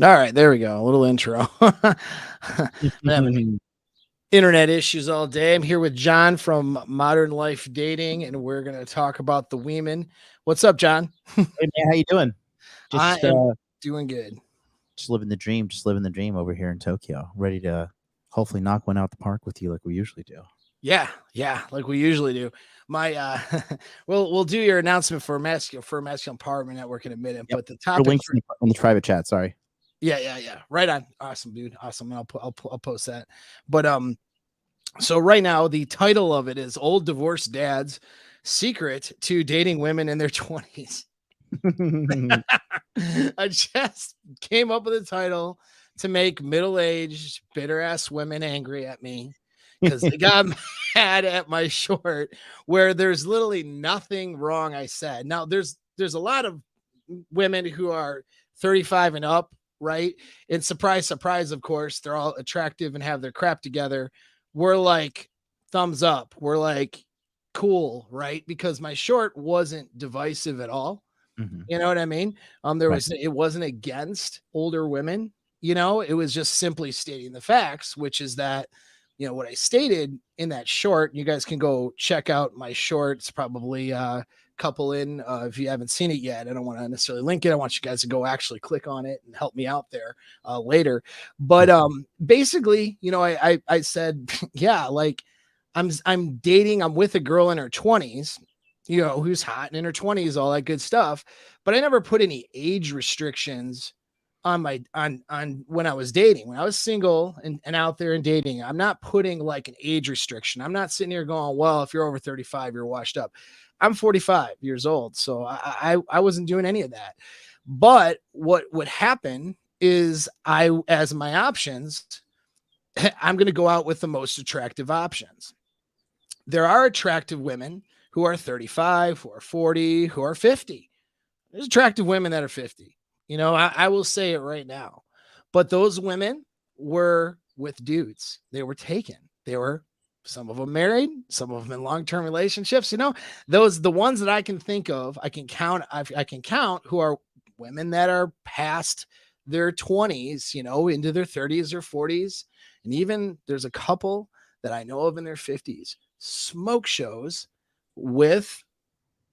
All right, there we go. A little intro. I'm having internet issues all day. I'm here with Jon from Modern Life Dating, and we're going to talk about the women. What's up, Jon? Hey man, how you doing? I Just am doing good. just living the dream, just living the dream over here in Tokyo. Ready to hopefully knock one out the park with you like we usually do. Yeah, like we usually do. My we'll do your announcement for masculine empowerment network in a minute, Yep. but the Your topic links for, in the private chat. Sorry. yeah. Right on. Awesome, dude. Awesome. And I'll post that. But so right now the title of it is Old Divorced Dads Secret to Dating Women in Their 20s. I just came up with a title to make middle-aged, bitter-ass women angry at me because they got mad at my short where there's literally nothing wrong I said. Now, there's a lot of women who are 35 and up, right? And surprise, surprise, of course, they're all attractive and have their crap together. We're like, thumbs up. We're like, cool, right? Because my short wasn't divisive at all. You know what I mean? It wasn't against older women, it was just simply stating the facts, which is that, what I stated in that short, you guys can go check out my short. It's probably a couple in, if you haven't seen it yet. I don't want to necessarily link it. I want you guys to go actually click on it and help me out there later. But basically, I said, yeah, like I'm dating, I'm with a girl in her 20s, who's hot and in her 20s, all that good stuff. But I never put any age restrictions on when I was dating. When I was single and out there and dating, I'm not putting like an age restriction. I'm not sitting here going, well, if you're over 35, you're washed up. I'm 45 years old. So I wasn't doing any of that. But what would happen is as my options, I'm going to go out with the most attractive options. There are attractive women who are 35, who are 40, who are 50. There's attractive women that are 50. I will say it right now. But those women were with dudes. They were taken. They were, some of them married, some of them in long-term relationships. The ones that I can think of, I can count who are women that are past their 20s, into their 30s or 40s. And even there's a couple that I know of in their 50s, smoke shows with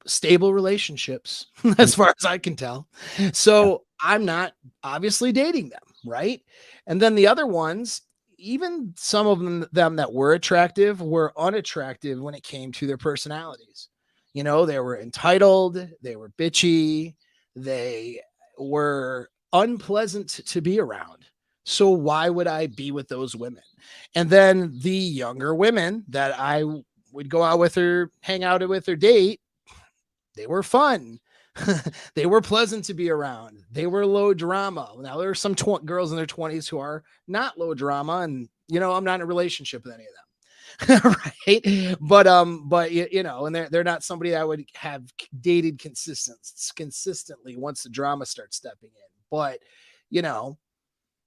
stable relationships as far as I can tell. So I'm not obviously dating them, right? And then the other ones, even some of them that were attractive were unattractive when it came to their personalities. They were entitled, they were bitchy, they were unpleasant to be around. So why would I be with those women? And then the younger women that I would go out with or hang out with or date, they were fun. They were pleasant to be around. They were low drama. Now there are some girls in their 20s who are not low drama, and I'm not in a relationship with any of them. Right. But and they're not somebody that I would have dated consistently once the drama starts stepping in. But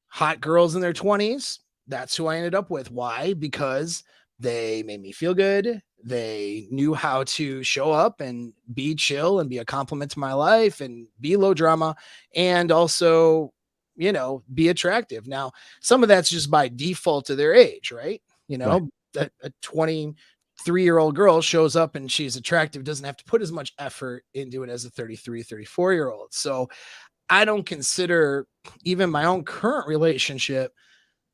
hot girls in their 20s, that's who I ended up with. Why? Because they made me feel good. They knew how to show up and be chill and be a compliment to my life and be low drama and also, be attractive. Now, some of that's just by default to their age, right? A 23-year-old girl shows up and she's attractive, doesn't have to put as much effort into it as a 33, 34-year-old. So I don't consider even my own current relationship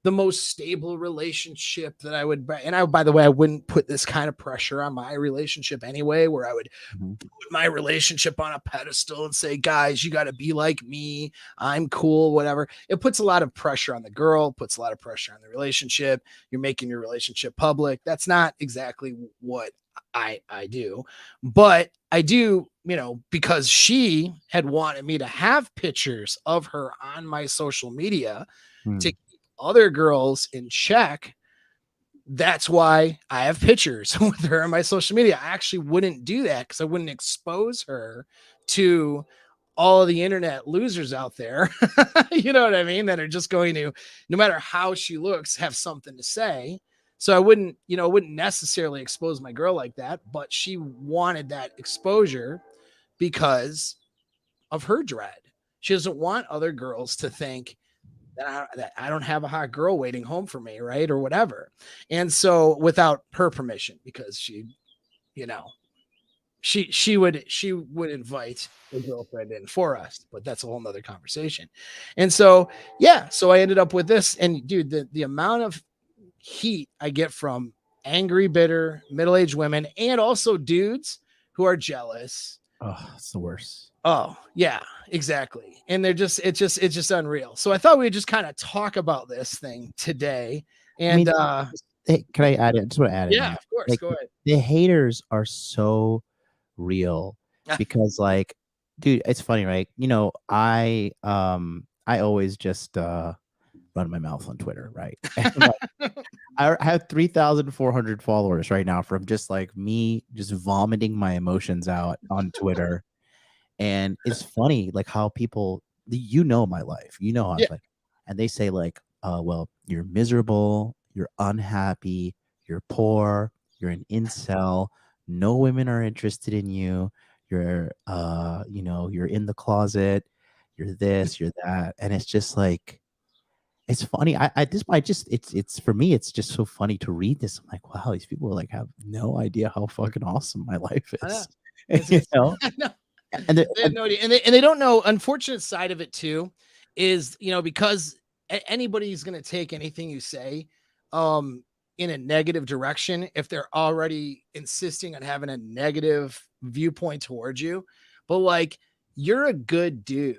the most stable relationship that I would, by the way, I wouldn't put this kind of pressure on my relationship anyway, where I would put my relationship on a pedestal and say, guys, you got to be like me. I'm cool, whatever. It puts a lot of pressure on the girl, puts a lot of pressure on the relationship. You're making your relationship public. That's not exactly what I do, but I do, because she had wanted me to have pictures of her on my social media to other girls in check. That's why I have pictures with her on my social media. I actually wouldn't do that because I wouldn't expose her to all of the internet losers out there. You know what I mean? That are just going to, no matter how she looks, have something to say. So I wouldn't necessarily expose my girl like that, but she wanted that exposure because of her dread. She doesn't want other girls to think that I don't have a hot girl waiting home for me, right? Or whatever. And so without her permission, because she, you know, she would invite a girlfriend in for us, but that's a whole nother conversation. And so yeah, so I ended up with this. And dude, the amount of heat I get from angry, bitter, middle-aged women and also dudes who are jealous. Oh, it's the worst. Oh, yeah, exactly. And it's just unreal. So I thought we'd just kind of talk about this thing today. And hey, can I add it? I just want to add it. Yeah, of course. Like, go ahead. The haters are so real because, like, dude, it's funny, right? I always just run my mouth on Twitter, right? I have 3,400 followers right now from just like me just vomiting my emotions out on Twitter. And it's funny, like how people, my life, how I'm like, and they say like, well, you're miserable, you're unhappy, you're poor, you're an incel, no women are interested in you, you're, you're in the closet, you're this, you're that. And it's just like, it's funny. It's for me, it's just so funny to read this. I'm like, wow, these people like have no idea how fucking awesome my life is. And they don't know. Unfortunate side of it too is, because anybody's going to take anything you say in a negative direction if they're already insisting on having a negative viewpoint towards you. But like, you're a good dude.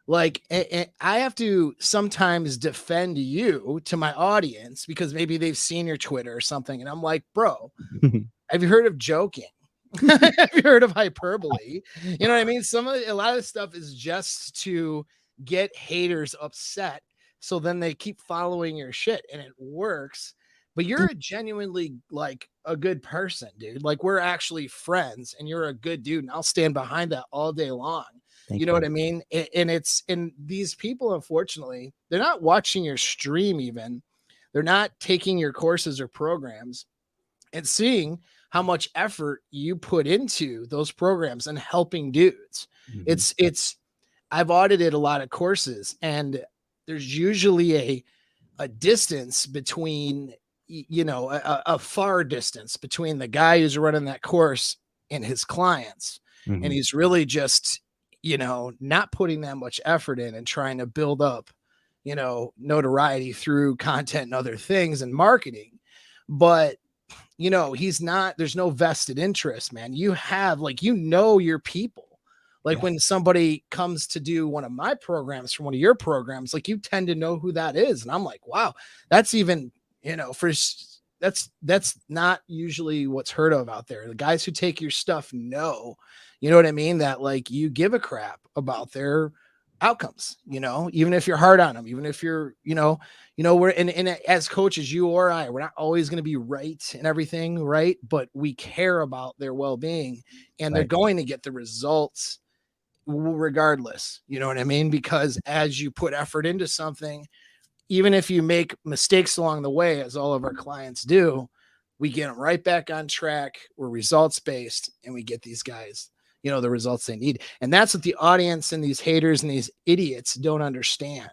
Like, I have to sometimes defend you to my audience because maybe they've seen your Twitter or something. And I'm like, bro, have you heard of joking? Have you heard of hyperbole? You know what I mean? A lot of this stuff is just to get haters upset. So then they keep following your shit and it works. But you're a genuinely like a good person, dude. Like, we're actually friends and you're a good dude. And I'll stand behind that all day long. You know what I mean? And these people, unfortunately, they're not watching your stream even. They're not taking your courses or programs and seeing how much effort you put into those programs and helping dudes. Mm-hmm. I've audited a lot of courses and there's usually a distance between, a far distance between the guy who's running that course and his clients. Mm-hmm. And he's really just, not putting that much effort in and trying to build up, notoriety through content and other things and marketing. But, there's no vested interest, man. You have your people. Like when somebody comes to do one of my programs from one of your programs, like you tend to know who that is. And I'm like, wow, that's even, that's not usually what's heard of out there. The guys who take your stuff know, you know what I mean? That like you give a crap about their outcomes, even if you're hard on them, even if you're, we're and as coaches, you or I, we're not always going to be right and everything, right? But we care about their well-being and they're going to get the results regardless. You know what I mean? Because as you put effort into something, even if you make mistakes along the way, as all of our clients do, we get them right back on track. We're results-based and we get these guys, the results they need. And that's what the audience and these haters and these idiots don't understand.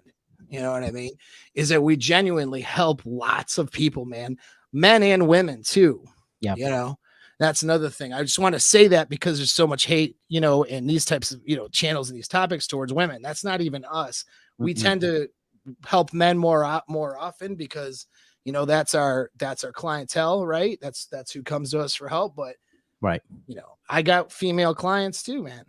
You know what I mean? Is that we genuinely help lots of people, man, men and women too. Yeah. That's another thing. I just want to say that because there's so much hate, in these types of, channels and these topics towards women. That's not even us. We tend to help men more often because, that's our clientele, right? That's who comes to us for help. But right. I got female clients too, man.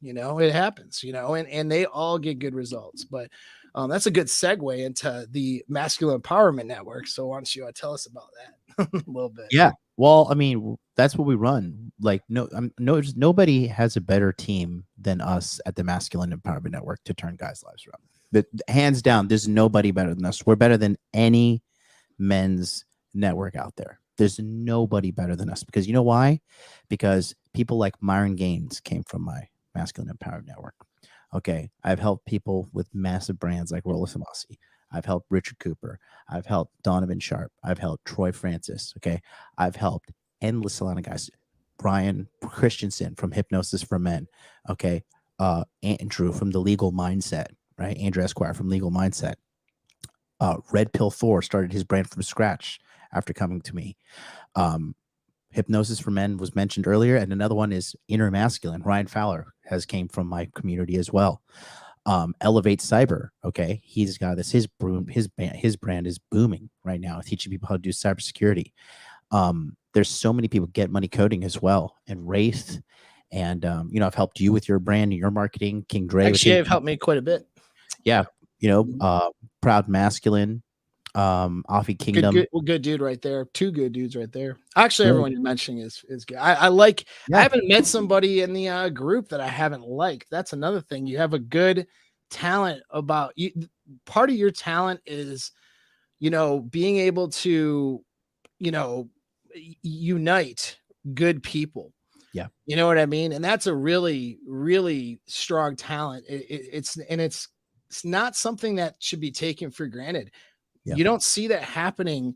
It happens, and they all get good results. But that's a good segue into the Masculine Empowerment Network. So why don't you tell us about that a little bit? Yeah. Well, I mean, that's what we run. Like, nobody has a better team than us at the Masculine Empowerment Network to turn guys' lives around. But hands down, there's nobody better than us. We're better than any men's network out there. There's nobody better than us because you know why? Because people like Myron Gaines came from my Masculine Empowerment Network. Okay. I've helped people with massive brands like Rolla Samasi. I've helped Richard Cooper. I've helped Donovan Sharp. I've helped Troy Francis. Okay. I've helped endless amount of guys. Brian Christensen from Hypnosis for Men. Okay. Andrew from the Legal Mindset, right? Andrew Esquire from Legal Mindset. Red Pill Thor started his brand from scratch after coming to me. Hypnosis for Men was mentioned earlier, and another one is Inner Masculine. Ryan Fowler has came from my community as well. Elevate Cyber. Okay, he's got this. His brand is booming right now, teaching people how to do cybersecurity. There's so many people. Get Money Coding as well, and Wraith, and I've helped you with your brand and your marketing. King Dre, actually, have helped me quite a bit. Yeah, Proud Masculine, Offie Kingdom. Good dude right there. Two good dudes right there. Actually, everyone you're mentioning is good. I like. Yeah. I haven't met somebody in the group that I haven't liked. That's another thing. You have a good talent about you. Part of your talent is, being able to, unite good people. Yeah, you know what I mean. And that's a really, really strong talent. It's not something that should be taken for granted. Yeah. You don't see that happening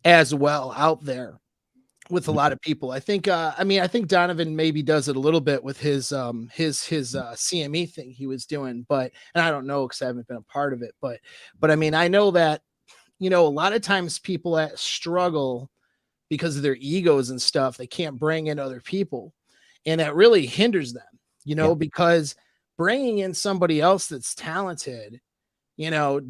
as well out there with a lot of people. I think, I think Donovan maybe does it a little bit with his CME thing he was doing, and I don't know, cause I haven't been a part of it, but I mean, I know that, a lot of times people that struggle because of their egos and stuff, they can't bring in other people, and that really hinders them, because bringing in somebody else that's talented,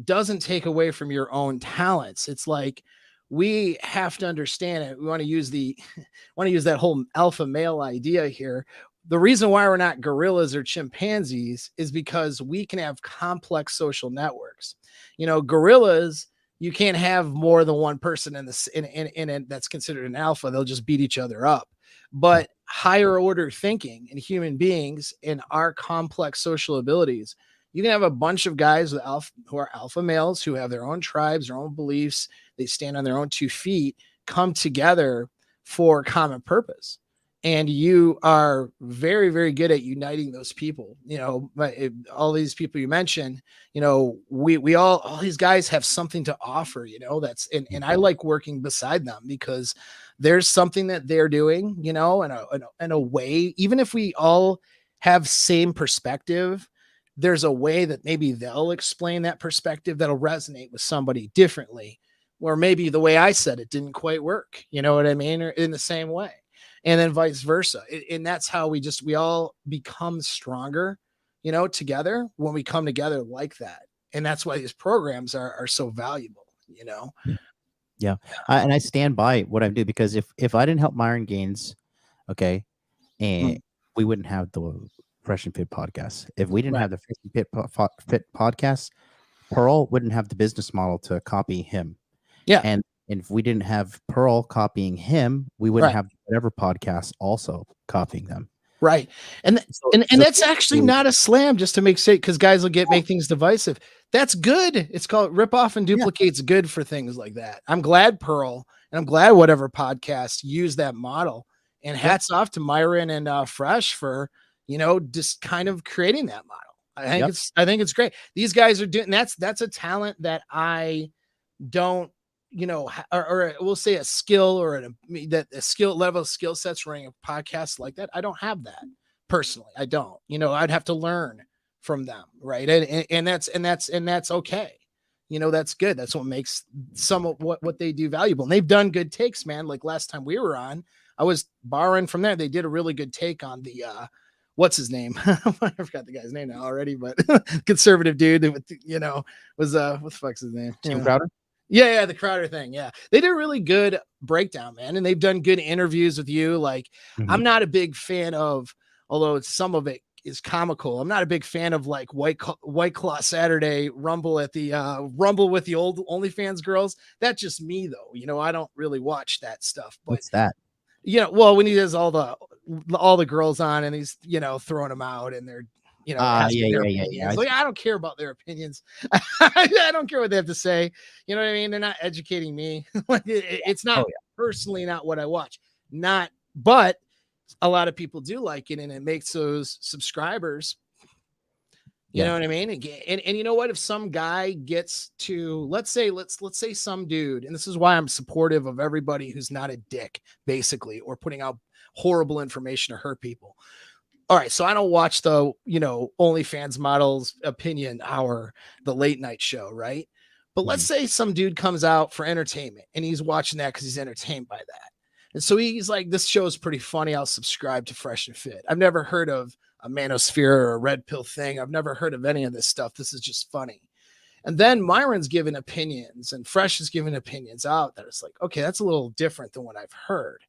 doesn't take away from your own talents. It's like, we have to understand it. We want to use that whole alpha male idea here. The reason why we're not gorillas or chimpanzees is because we can have complex social networks. Gorillas, you can't have more than one person in that's considered an alpha. They'll just beat each other up. But higher order thinking in human beings and our complex social abilities, you can have a bunch of guys who are alpha males, who have their own tribes, their own beliefs. They stand on their own 2 feet, come together for a common purpose. And you are very, very good at uniting those people. All these people you mentioned, we all these guys have something to offer, and I like working beside them because there's something that they're doing, in a way, even if we all have same perspective, there's a way that maybe they'll explain that perspective that'll resonate with somebody differently, or maybe the way I said it didn't quite work. You know what I mean? Or in the same way, and then vice versa. And that's how we all become stronger, together when we come together like that. And that's why these programs are so valuable, Yeah. And I stand by what I do, because if I didn't help Myron Gaines, okay, and we wouldn't have the Fresh and Fit podcast. If we didn't have the Fresh and Fit podcast, Pearl wouldn't have the business model to copy him. Yeah. And if we didn't have Pearl copying him, we wouldn't have whatever podcast also copying them. Right. And that's actually not a slam, just to make sake, because guys will make things divisive. That's good. It's called rip off and duplicate's good for things like that. I'm glad Pearl, and I'm glad whatever podcast used that model, and hats off to Myron and Fresh for, just kind of creating that model. I think it's great. These guys are doing, that's a talent that I don't, or we'll say a skill, or a skill level of skill sets running a podcast like that. I don't have that personally. I don't, I'd have to learn from them. Right. And that's okay. That's good. That's what makes some of what they do valuable. And they've done good takes, man. Like last time we were on, I was borrowing from there. They did a really good take on the, what's his name? I forgot the guy's name now already, but conservative dude, was what the fuck's his name? Tim Crowder. Yeah, the Crowder thing. Yeah, they did a really good breakdown, man, and they've done good interviews with you. Like, I'm not a big fan of, although some of it is comical, I'm not a big fan of like White Claw Saturday Rumble at the Rumble with the old OnlyFans girls. That's just me, though. I don't really watch that stuff. But, what's that? Well, when he does all the girls on, and he's throwing them out, and they're yeah. Like, I don't care about their opinions. I don't care what they have to say. You know what I mean? They're not educating me. Like it's not personally not what I watch. But a lot of people do like it, and it makes those subscribers. You know what I mean? And you know what? If some guy gets to, let's say some dude, and this is why I'm supportive of everybody who's not a dick, basically, or putting out horrible information to hurt people. All right, so I don't watch the, OnlyFans models opinion hour, the late night show, right? But let's say some dude comes out for entertainment and he's watching that because he's entertained by that. And so he's like, this show is pretty funny. I'll subscribe to Fresh and Fit. I've never heard of a manosphere or a red pill thing. I've never heard of any of this stuff. This is just funny. And then Myron's giving opinions and Fresh is giving opinions out that it's like, okay, that's a little different than what I've heard.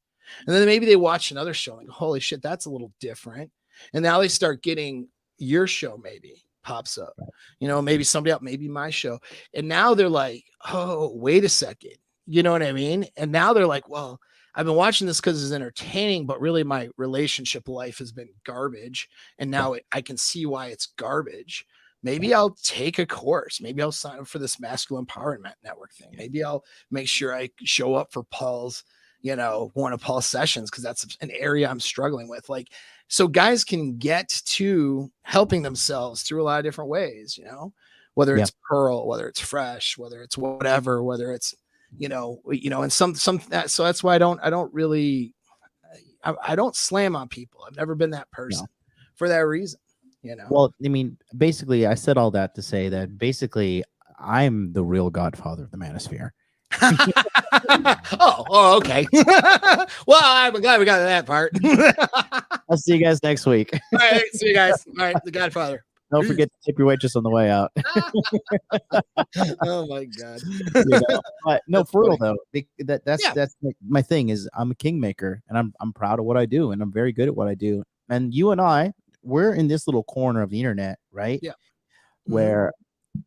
And then maybe they watch another show and go, holy shit, that's a little different. And now they start getting your show maybe pops up, you know, maybe somebody else, maybe my show. And now they're like, oh, wait a second. You know what I mean? And now they're like, well, I've been watching this because it's entertaining, but really my relationship life has been garbage. And now I can see why it's garbage. Maybe I'll take a course. Maybe I'll sign up for this masculine empowerment network thing. Maybe I'll make sure I show up for Paul's, you know, one of Paul's sessions because that's an area I'm struggling with. Like, so guys can get to helping themselves through a lot of different ways, you know, whether it's Pearl, whether it's Fresh, whether it's whatever, whether it's, you know, and some that. So that's why I don't really, I don't slam on people. I've never been that person for that reason, you know? Well, I mean, basically I said all that to say that basically I'm the real godfather of the manosphere. oh, okay. Well, I'm glad we got to that part. I'll see you guys next week. All right, see you guys. All right, the Godfather. Don't forget to tip your waitress on the way out. Oh my god! You know? But no, that's for real though. That's my thing. Is I'm a kingmaker, and I'm proud of what I do, and I'm very good at what I do. And you and I, we're in this little corner of the internet, right? Yeah. Where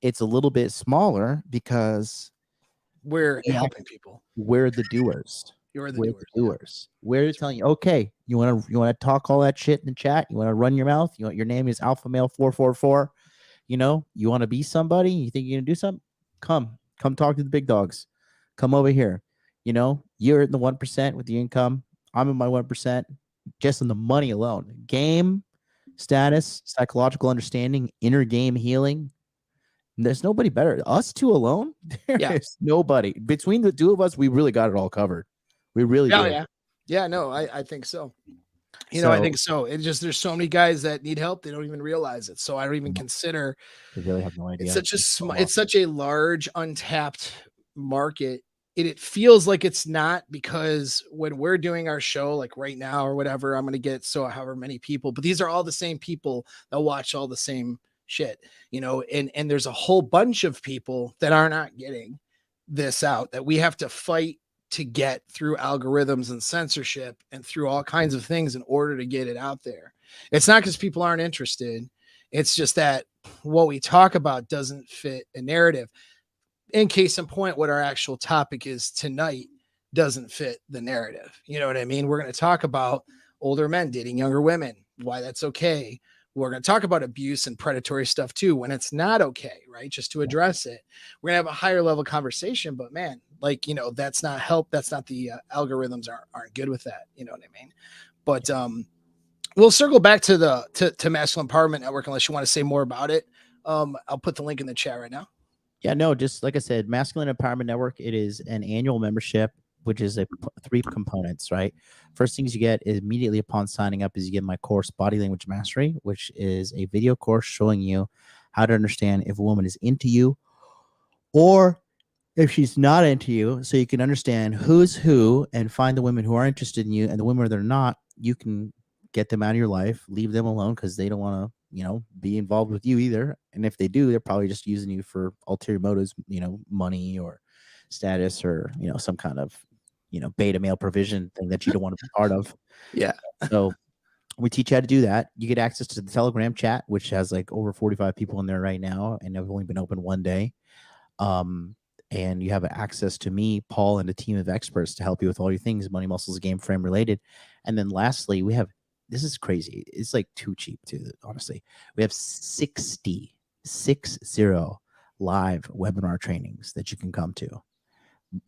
it's a little bit smaller because we're helping people. We're the doers. You're the doers. We're telling you, okay, you want to talk all that shit in the chat? You want to run your mouth? You want your name is Alpha Male 444? You know, you want to be somebody? You think you're gonna do something? Come talk to the big dogs. Come over here. You know, you're in the 1% with the income. I'm in my 1%, just in the money alone. Game status, psychological understanding, inner game healing. There's nobody better. Us two alone, there's nobody. Between the two of us, we really got it all covered. We really do. Yeah, no, I think so. You know, I think so. It's just there's so many guys that need help, they don't even realize it. So I don't even consider. They really have no idea. It's such a large untapped market. It feels like it's not, because when we're doing our show, like right now or whatever, I'm going to get however many people, but these are all the same people that watch all the same shit, you know, and there's a whole bunch of people that are not getting this out, that we have to fight to get through algorithms and censorship and through all kinds of things in order to get it out there. It's not because people aren't interested. It's just that what we talk about doesn't fit a narrative. In case in point, what our actual topic is tonight doesn't fit the narrative. You know what I mean? We're going to talk about older men dating younger women, why that's okay. We're going to talk about abuse and predatory stuff too, when it's not okay, right? Just to address it. We're going to have a higher level conversation, but man, like, you know, that's not help. That's not the algorithms aren't good with that. You know what I mean? But we'll circle back to to Masculine Empowerment Network, unless you want to say more about it. I'll put the link in the chat right now. Yeah, no, just like I said, Masculine Empowerment Network, it is an annual membership, which is 3 components, right? First things you get is immediately upon signing up is you get my course, Body Language Mastery, which is a video course showing you how to understand if a woman is into you or if she's not into you, so you can understand who's who and find the women who are interested in you, and the women that are not, you can get them out of your life, leave them alone because they don't want to, you know, be involved with you either. And if they do, they're probably just using you for ulterior motives, you know, money or status or, you know, some kind of, you know, beta male provision thing that you don't want to be part of. Yeah. So we teach you how to do that. You get access to the Telegram chat, which has like over 45 people in there right now, and I've only been open one day. And you have access to me, Paul, and a team of experts to help you with all your things, money, muscles, game frame related. And then lastly, we have, this is crazy. It's like too cheap too, honestly. We have 60 live webinar trainings that you can come to.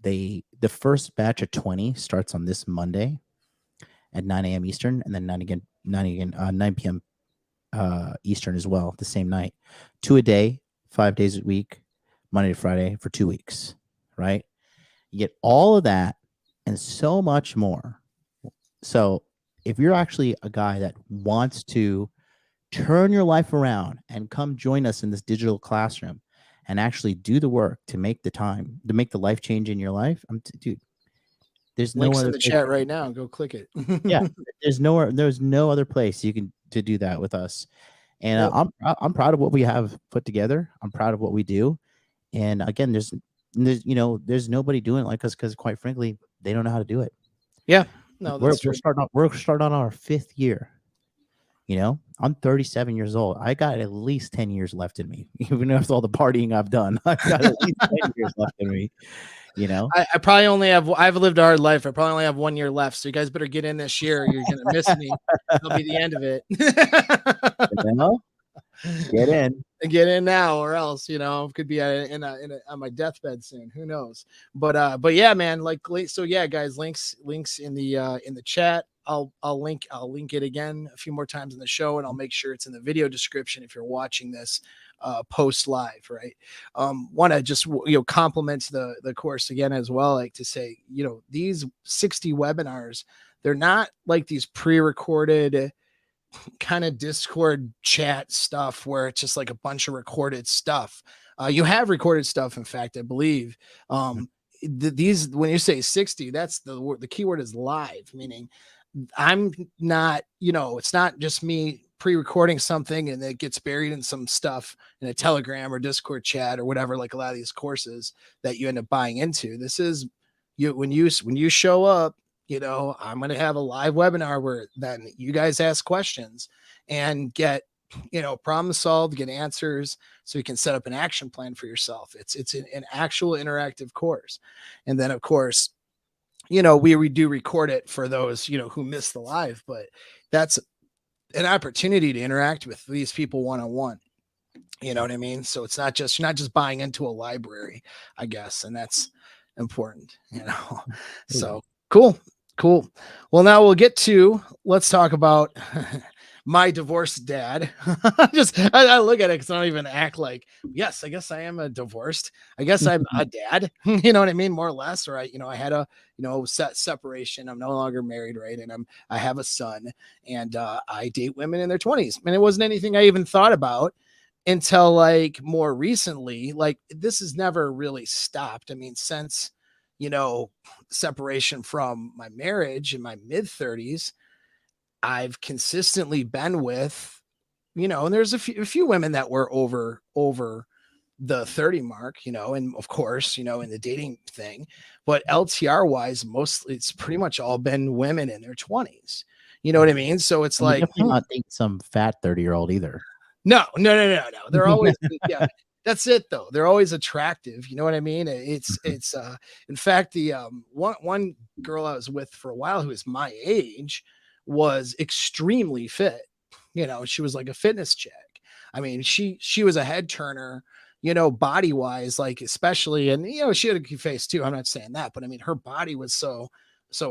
The first batch of 20 starts on this Monday at 9 a.m. Eastern, and then 9 p.m. Eastern as well, the same night. 2 a day, 5 days a week, Monday to Friday for 2 weeks, right? You get all of that and so much more. So if you're actually a guy that wants to turn your life around and come join us in this digital classroom and actually do the work to make the time, to make the life change in your life, dude, there's no Links other in the place. chat right now. Go click it. Yeah, there's no other place you can to do that with us. And Yep. I'm proud of what we have put together. I'm proud of what we do. And again, there's nobody doing it like us, because quite frankly, they don't know how to do it. Yeah. No, We're that's true. starting on our 5th year. You know, I'm 37 years old. I got at least 10 years left in me, even after all the partying I've done. I've got at least 10 years left in me. You know, I probably only have, I've lived a hard life. I probably only have 1 year left. So you guys better get in this year. You're going to miss me. That'll be the end of it. you know? Get in. Get in now, or else, could be on my deathbed soon. Who knows? But yeah, man, so yeah, guys, links in the chat. I'll link it again a few more times in the show, and I'll make sure it's in the video description if you're watching this post live, right? Want to just compliment the course again as well, like to say, these 60 webinars, they're not like these pre-recorded kind of Discord chat stuff where it's just like a bunch of recorded stuff. You have recorded stuff, in fact, I believe. These, when you say 60, that's the keyword is live, meaning I'm not, it's not just me pre-recording something and it gets buried in some stuff in a Telegram or Discord chat or whatever, like a lot of these courses that you end up buying into. This is when you show up, I'm going to have a live webinar where then you guys ask questions and get, problem solved, get answers, so you can set up an action plan for yourself. It's an actual interactive course. And then of course, we do record it for those, who miss the live, but that's an opportunity to interact with these people one-on-one. You know what I mean? So it's not just, you're not just buying into a library, I guess. And that's important, So cool. Well, now let's talk about my divorced dad. I look at it because I don't even act like, yes, I guess I am a divorced. I guess I'm a dad. You know what I mean? More or less. Or I had a, separation. I'm no longer married, right? And I have a son, and I date women in their 20s. And it wasn't anything I even thought about until like more recently. Like, this has never really stopped. I mean, since separation from my marriage in my mid 30s, I've consistently been with, and there's a few women that were over the 30 mark, and of course, in the dating thing, but LTR wise, mostly it's pretty much all been women in their 20s. You know what I mean? So it's like, definitely not dating some fat 30-year-old either. No. They're always, yeah. That's it though. They're always attractive. You know what I mean? It's in fact, the one girl I was with for a while who is my age was extremely fit. She was like a fitness chick. I mean, she was a head turner, body wise, like especially, and she had a cute face too. I'm not saying that, but I mean, her body was so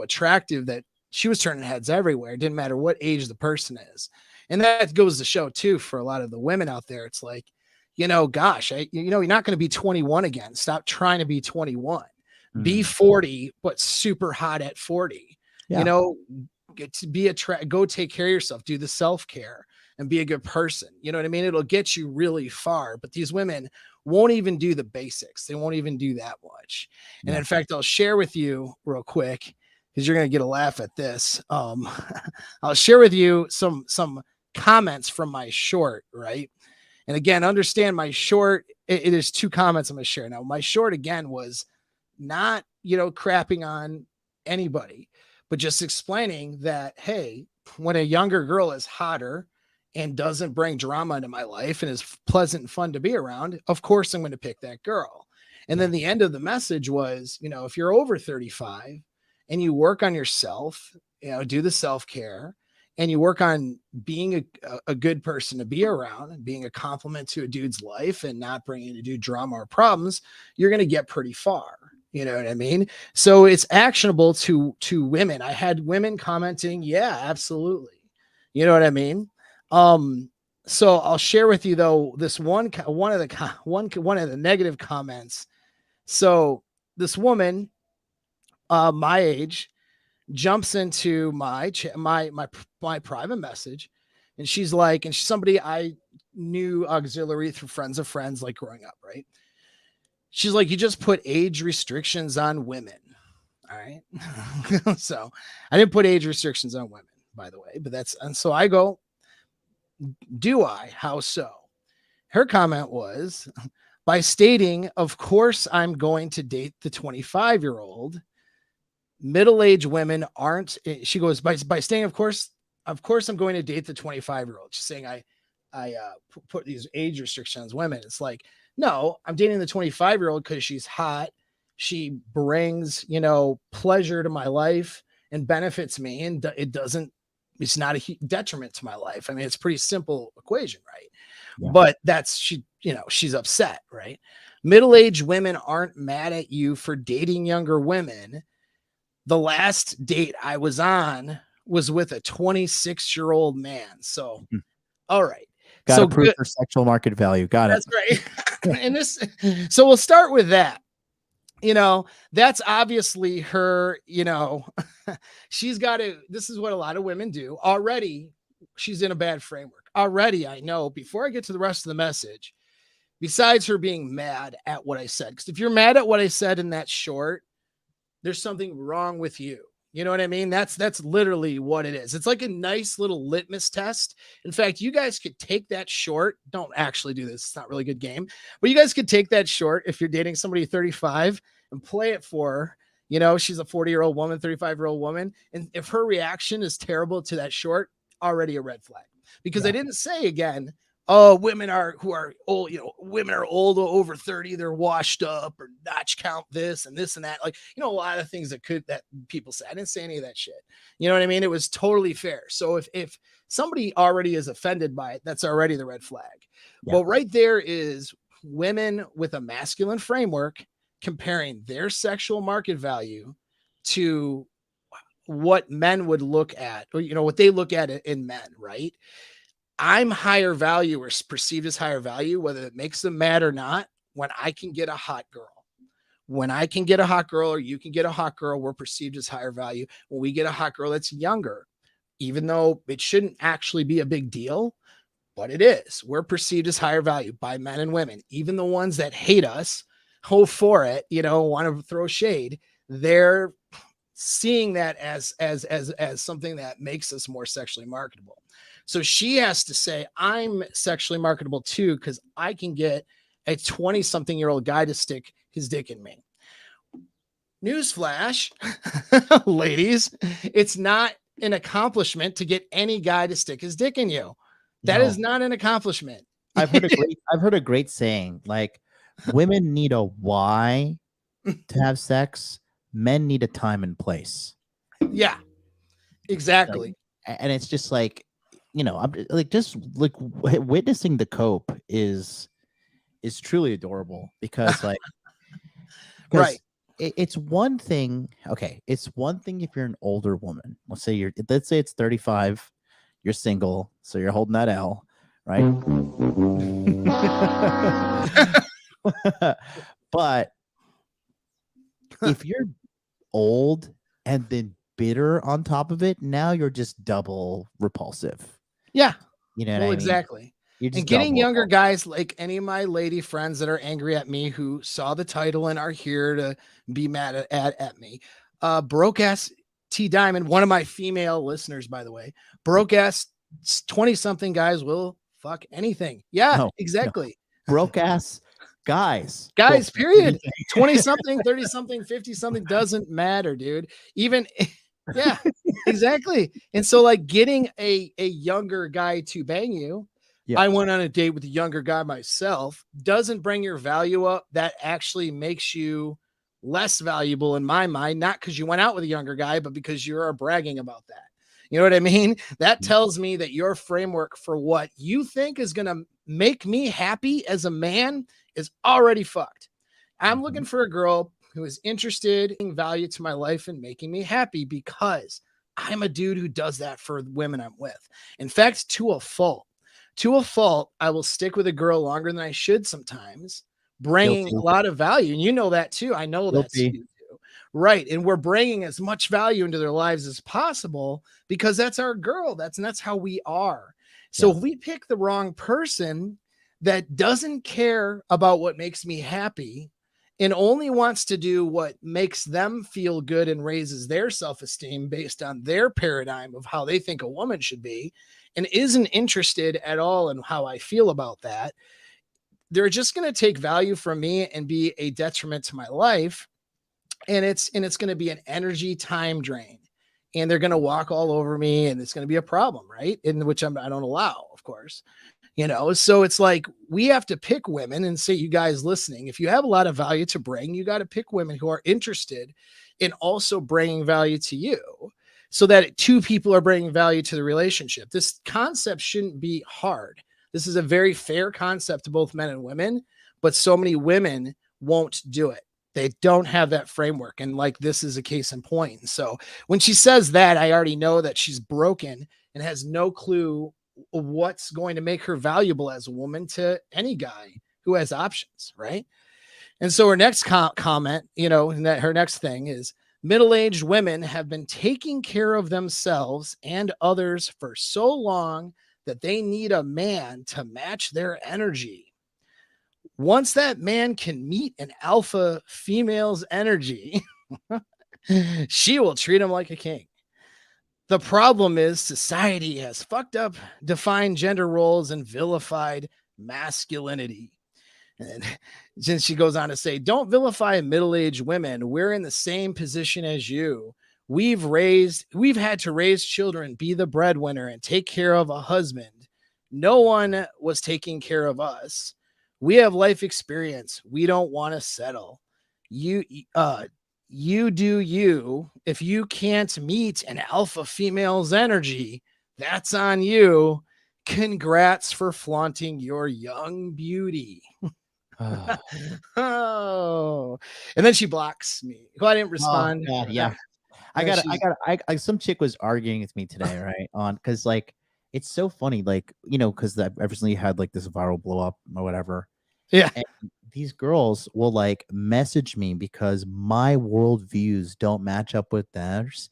attractive that she was turning heads everywhere. It didn't matter what age the person is. And that goes to show too, for a lot of the women out there, it's like, gosh, you're not going to be 21 again. Stop trying to be 21. Be 40, but super hot at 40. Yeah. Get to be go take care of yourself, do the self-care, and be a good person. You know what I mean? It'll get you really far. But these women won't even do the basics. They won't even do that much. And in fact, I'll share with you real quick, because you're going to get a laugh at this. I'll share with you some comments from my short, right? And again, understand my short, it is 2 comments I'm going to share. Now, my short, again, was not, crapping on anybody, but just explaining that, hey, when a younger girl is hotter and doesn't bring drama into my life and is pleasant and fun to be around, of course I'm going to pick that girl. And then the end of the message was, if you're over 35 and you work on yourself, do the self-care, and you work on being a good person to be around and being a compliment to a dude's life and not bringing a dude drama or problems, you're going to get pretty far. You know what I mean? So it's actionable to women. I had women commenting, yeah, absolutely. You know what I mean? So I'll share with you though, this one of the negative comments. So this woman, my age, jumps into my private message, and she's like, and she's somebody I knew auxiliary through friends of friends, like growing up, right? she's like, you just put age restrictions on women. All right. So I didn't put age restrictions on women, by the way, but and so I go, do I? How so? Her comment was by stating, of course, I'm going to date the 25-year-old. Middle-aged women aren't. She goes by saying, of course, I'm going to date the 25-year-old. She's saying I put these age restrictions on women. It's like, no, I'm dating the 25-year-old because she's hot. She brings, pleasure to my life and benefits me, and it's not a detriment to my life. I mean, it's a pretty simple equation, right? Yeah. But she's upset, right? Middle-aged women aren't mad at you for dating younger women. The last date I was on was with a 26-year-old man. So, all right. Got to prove for sexual market value. Got it. That's right. So we'll start with that. That's obviously her, she's got to, this is what a lot of women do already. She's in a bad framework already. I know, before I get to the rest of the message, besides her being mad at what I said, because if you're mad at what I said in that short, there's something wrong with you. You know what I mean? That's literally what it is. It's like a nice little litmus test. In fact, you guys could take that short. Don't actually do this. It's not really a good game, but you guys could take that short if you're dating somebody 35 and play it for her. She's a 40-year-old woman, 35-year-old woman. And if her reaction is terrible to that short, already a red flag. Because I didn't say, again, women who are old, women are old over 30, they're washed up, or notch count this and this and that. Like, a lot of things that people say. I didn't say any of that shit. You know what I mean? It was totally fair. So if somebody already is offended by it, that's already the red flag. Yeah. Well, right there is women with a masculine framework comparing their sexual market value to what men would look at, or, what they look at in men, right? I'm higher value, or perceived as higher value, whether it makes them mad or not, when I can get a hot girl. When I can get a hot girl, or you can get a hot girl, we're perceived as higher value. When we get a hot girl that's younger, even though it shouldn't actually be a big deal, but it is. We're perceived as higher value by men and women. Even the ones that hate us, for it, want to throw shade, they're seeing that as something that makes us more sexually marketable. So she has to say, I'm sexually marketable too, because I can get a 20-something-year-old guy to stick his dick in me. Newsflash, ladies, it's not an accomplishment to get any guy to stick his dick in you. That is not an accomplishment. I've heard a great saying, like, women need a why to have sex. Men need a time and place. Yeah, exactly. And it's just like, I'm like, just like witnessing the cope is truly adorable, because like, right. It's one thing. Okay. It's one thing if you're an older woman, let's say it's 35, you're single. So you're holding that L, right? But if you're old and then bitter on top of it, now you're just double repulsive. Yeah. You know what I mean? Exactly. And getting younger guys, like any of my lady friends that are angry at me, who saw the title and are here to be mad at me. Broke ass T Diamond, one of my female listeners, by the way, broke ass 20-something guys will fuck anything. Yeah, exactly. No. Broke ass guys, period. 20-something, 30-something, 50-something doesn't matter, dude. Even yeah, exactly. And so, like, getting a younger guy to bang you, I went on a date with a younger guy myself, doesn't bring your value up. That actually makes you less valuable in my mind, not because you went out with a younger guy, but because you're bragging about that. You know what I mean? That tells me that your framework for what you think is going to make me happy as a man is already fucked. I'm looking for a girl who is interested in value to my life and making me happy, because I'm a dude who does that for women I'm with. In fact, to a fault, I will stick with a girl longer than I should sometimes, bringing a lot of value. And you know that too. I know that too. Right. And we're bringing as much value into their lives as possible, because that's our girl. That's how we are. So if we pick the wrong person that doesn't care about what makes me happy and only wants to do what makes them feel good and raises their self-esteem based on their paradigm of how they think a woman should be, and isn't interested at all in how I feel about that, they're just going to take value from me and be a detriment to my life. And it's going to be an energy time drain, and they're going to walk all over me, and it's going to be a problem, right? In which I don't allow, of course. So it's like we have to pick women and say, you guys listening, if you have a lot of value to bring, you got to pick women who are interested in also bringing value to you, so that two people are bringing value to the relationship. This concept shouldn't be hard. This is a very fair concept to both men and women, but so many women won't do it. They don't have that framework. And like, this is a case in point. So when she says that, I already know that she's broken and has no clue what's going to make her valuable as a woman to any guy who has options, right? And so her next comment, and that her next thing is, middle-aged women have been taking care of themselves and others for so long that they need a man to match their energy. Once that man can meet an alpha female's energy, she will treat him like a king. The problem is society has fucked up defined gender roles and vilified masculinity. And since she goes on to say, don't vilify middle-aged women. We're in the same position as you. We've had to raise children, be the breadwinner, and take care of a husband. No one was taking care of us. We have life experience. We don't want to settle. You do you. If you can't meet an alpha female's energy, that's on you. Congrats for flaunting your young beauty. Oh, and then she blocks me. I didn't respond. Oh, God, yeah. I some chick was arguing with me today, right? Because like, it's so funny, like, because I recently had like this viral blow up or whatever. Yeah. And these girls will like message me because my worldviews don't match up with theirs.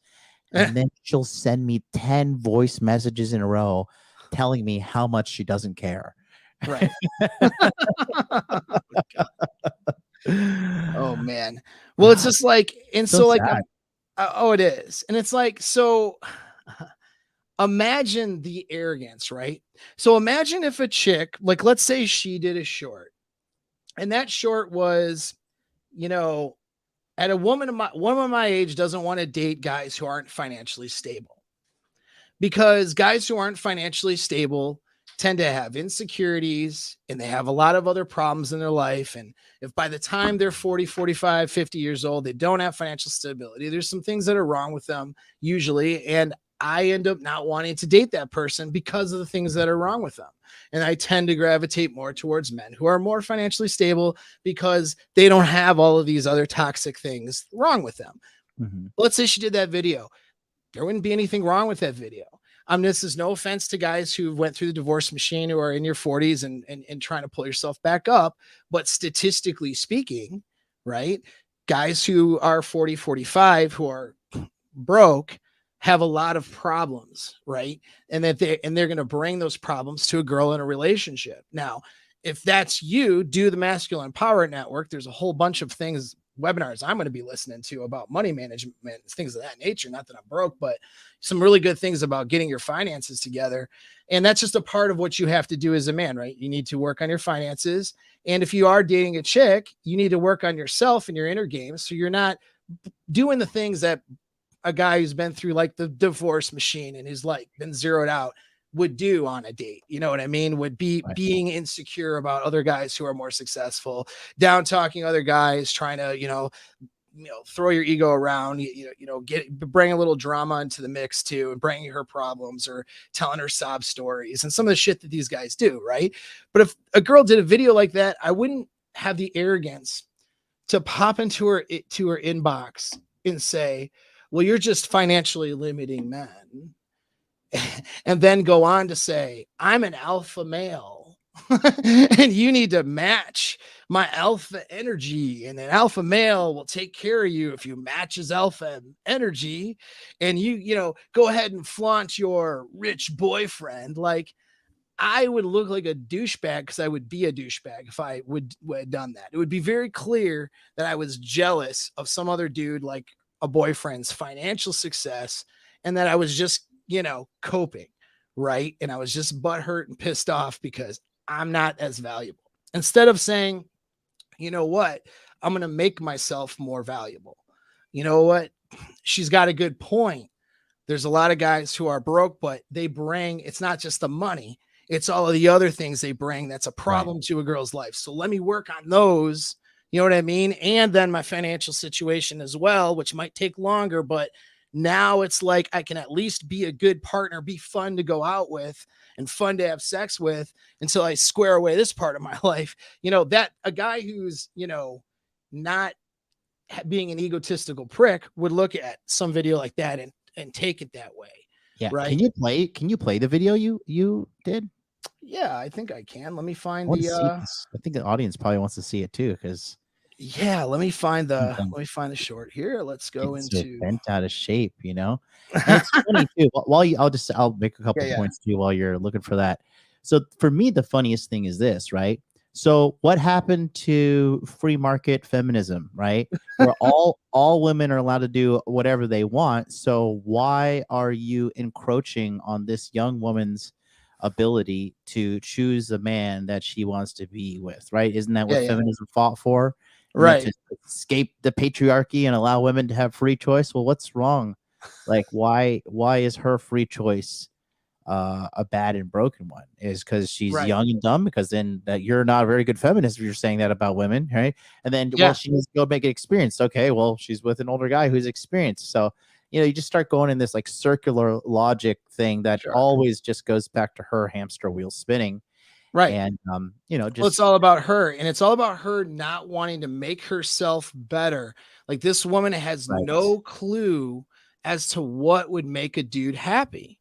And then she'll send me 10 voice messages in a row telling me how much she doesn't care. Right. Oh, man. Well, it's just like, and so like, it is. And it's like, so imagine the arrogance, right? So imagine if a chick, like, let's say she did a short, and that short was, at a woman of my age doesn't want to date guys who aren't financially stable, because guys who aren't financially stable tend to have insecurities, and they have a lot of other problems in their life. And if by the time they're 40, 45, 50 years old, they don't have financial stability, there's some things that are wrong with them usually. And I end up not wanting to date that person because of the things that are wrong with them. And I tend to gravitate more towards men who are more financially stable because they don't have all of these other toxic things wrong with them. Mm-hmm. Let's say she did that video. There wouldn't be anything wrong with that video. This is no offense to guys who went through the divorce machine, who are in your 40s and trying to pull yourself back up. But statistically speaking, right, guys who are 40, 45, who are broke, have a lot of problems, right? And they're going to bring those problems to a girl in a relationship. Now, if that's you, do the Masculine Power Network. There's a whole bunch of webinars I'm going to be listening to about money management, things of that nature. Not that I'm broke, but some really good things about getting your finances together. And that's just a part of what you have to do as a man, right? You need to work on your finances. And if you are dating a chick, you need to work on yourself and your inner game, so you're not doing the things that a guy who's been through like the divorce machine and who's like been zeroed out would do on a date. You know what I mean? Would be being insecure about other guys who are more successful, down talking other guys, trying to, throw your ego around, bring a little drama into the mix too, and bringing her problems or telling her sob stories and some of the shit that these guys do. Right. But if a girl did a video like that, I wouldn't have the arrogance to pop into her inbox and say, well, you're just financially limiting men. And then go on to say, I'm an alpha male and you need to match my alpha energy, and an alpha male will take care of you if you match his alpha energy, and you go ahead and flaunt your rich boyfriend. Like, I would look like a douchebag because I would be a douchebag if I would have done that. It would be very clear that I was jealous of some other dude, like a boyfriend's financial success, and that I was just, coping, right? And I was just butthurt and pissed off because I'm not as valuable. Instead of saying, you know what, I'm going to make myself more valuable. You know what? She's got a good point. There's a lot of guys who are broke, but it's not just the money. It's all of the other things they bring that's a problem to a girl's life. So let me work on those. You know what I mean? And then my financial situation as well, which might take longer, but now it's like I can at least be a good partner, be fun to go out with and fun to have sex with until I square away this part of my life. That a guy who's, not being an egotistical prick would look at some video like that and take it that way. Yeah. Right. Can you play the video you did? Yeah, I think I can. Let me find I think the audience probably wants to see it too, because let me find the short here. Let's go into bent out of shape, And it's funny too. I'll make a couple points too while you're looking for that. So for me, the funniest thing is this, right? So what happened to free market feminism, right? Where all women are allowed to do whatever they want. So why are you encroaching on this young woman's ability to choose a man that she wants to be with, right? Isn't that what feminism fought for? Right. To escape the patriarchy and allow women to have free choice. Well, what's wrong? Like, why is her free choice a bad and broken one? Is because she's young and dumb? Because then that you're not a very good feminist if you're saying that about women, right? And then well, she needs to go make it experienced. Okay, well, she's with an older guy who's experienced. So you just start going in this like circular logic thing that always just goes back to her hamster wheel spinning. Right. And it's all about her, and it's all about her not wanting to make herself better. Like, this woman has no clue as to what would make a dude happy.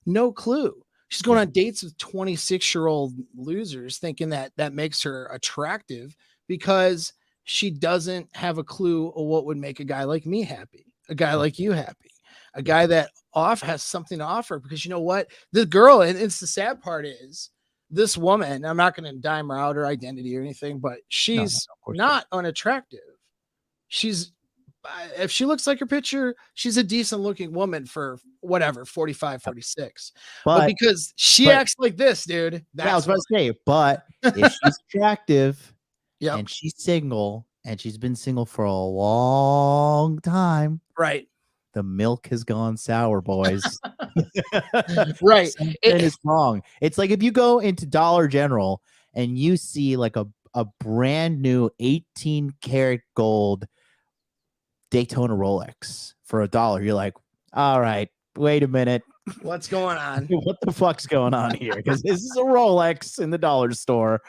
No clue. She's going on dates with 26-year-old losers thinking that makes her attractive because she doesn't have a clue of what would make a guy like me happy, a guy like you happy, a guy that has something to offer. Because you know what? The girl, and it's the sad part is, this woman, I'm not going to dime her out her identity or anything, but she's not unattractive. She's, if she looks like her picture, she's a decent looking woman for whatever, 45, 46. But because she acts like this, dude. That's I was about to say, but if she's attractive and she's single and she's been single for a long time, right? The milk has gone sour, boys. Right. Something is wrong. It's like if you go into Dollar General and you see like a brand new 18 karat gold Daytona Rolex for $1, you're like, all right, wait a minute. What's going on? What the fuck's going on here? Because this is a Rolex in the dollar store.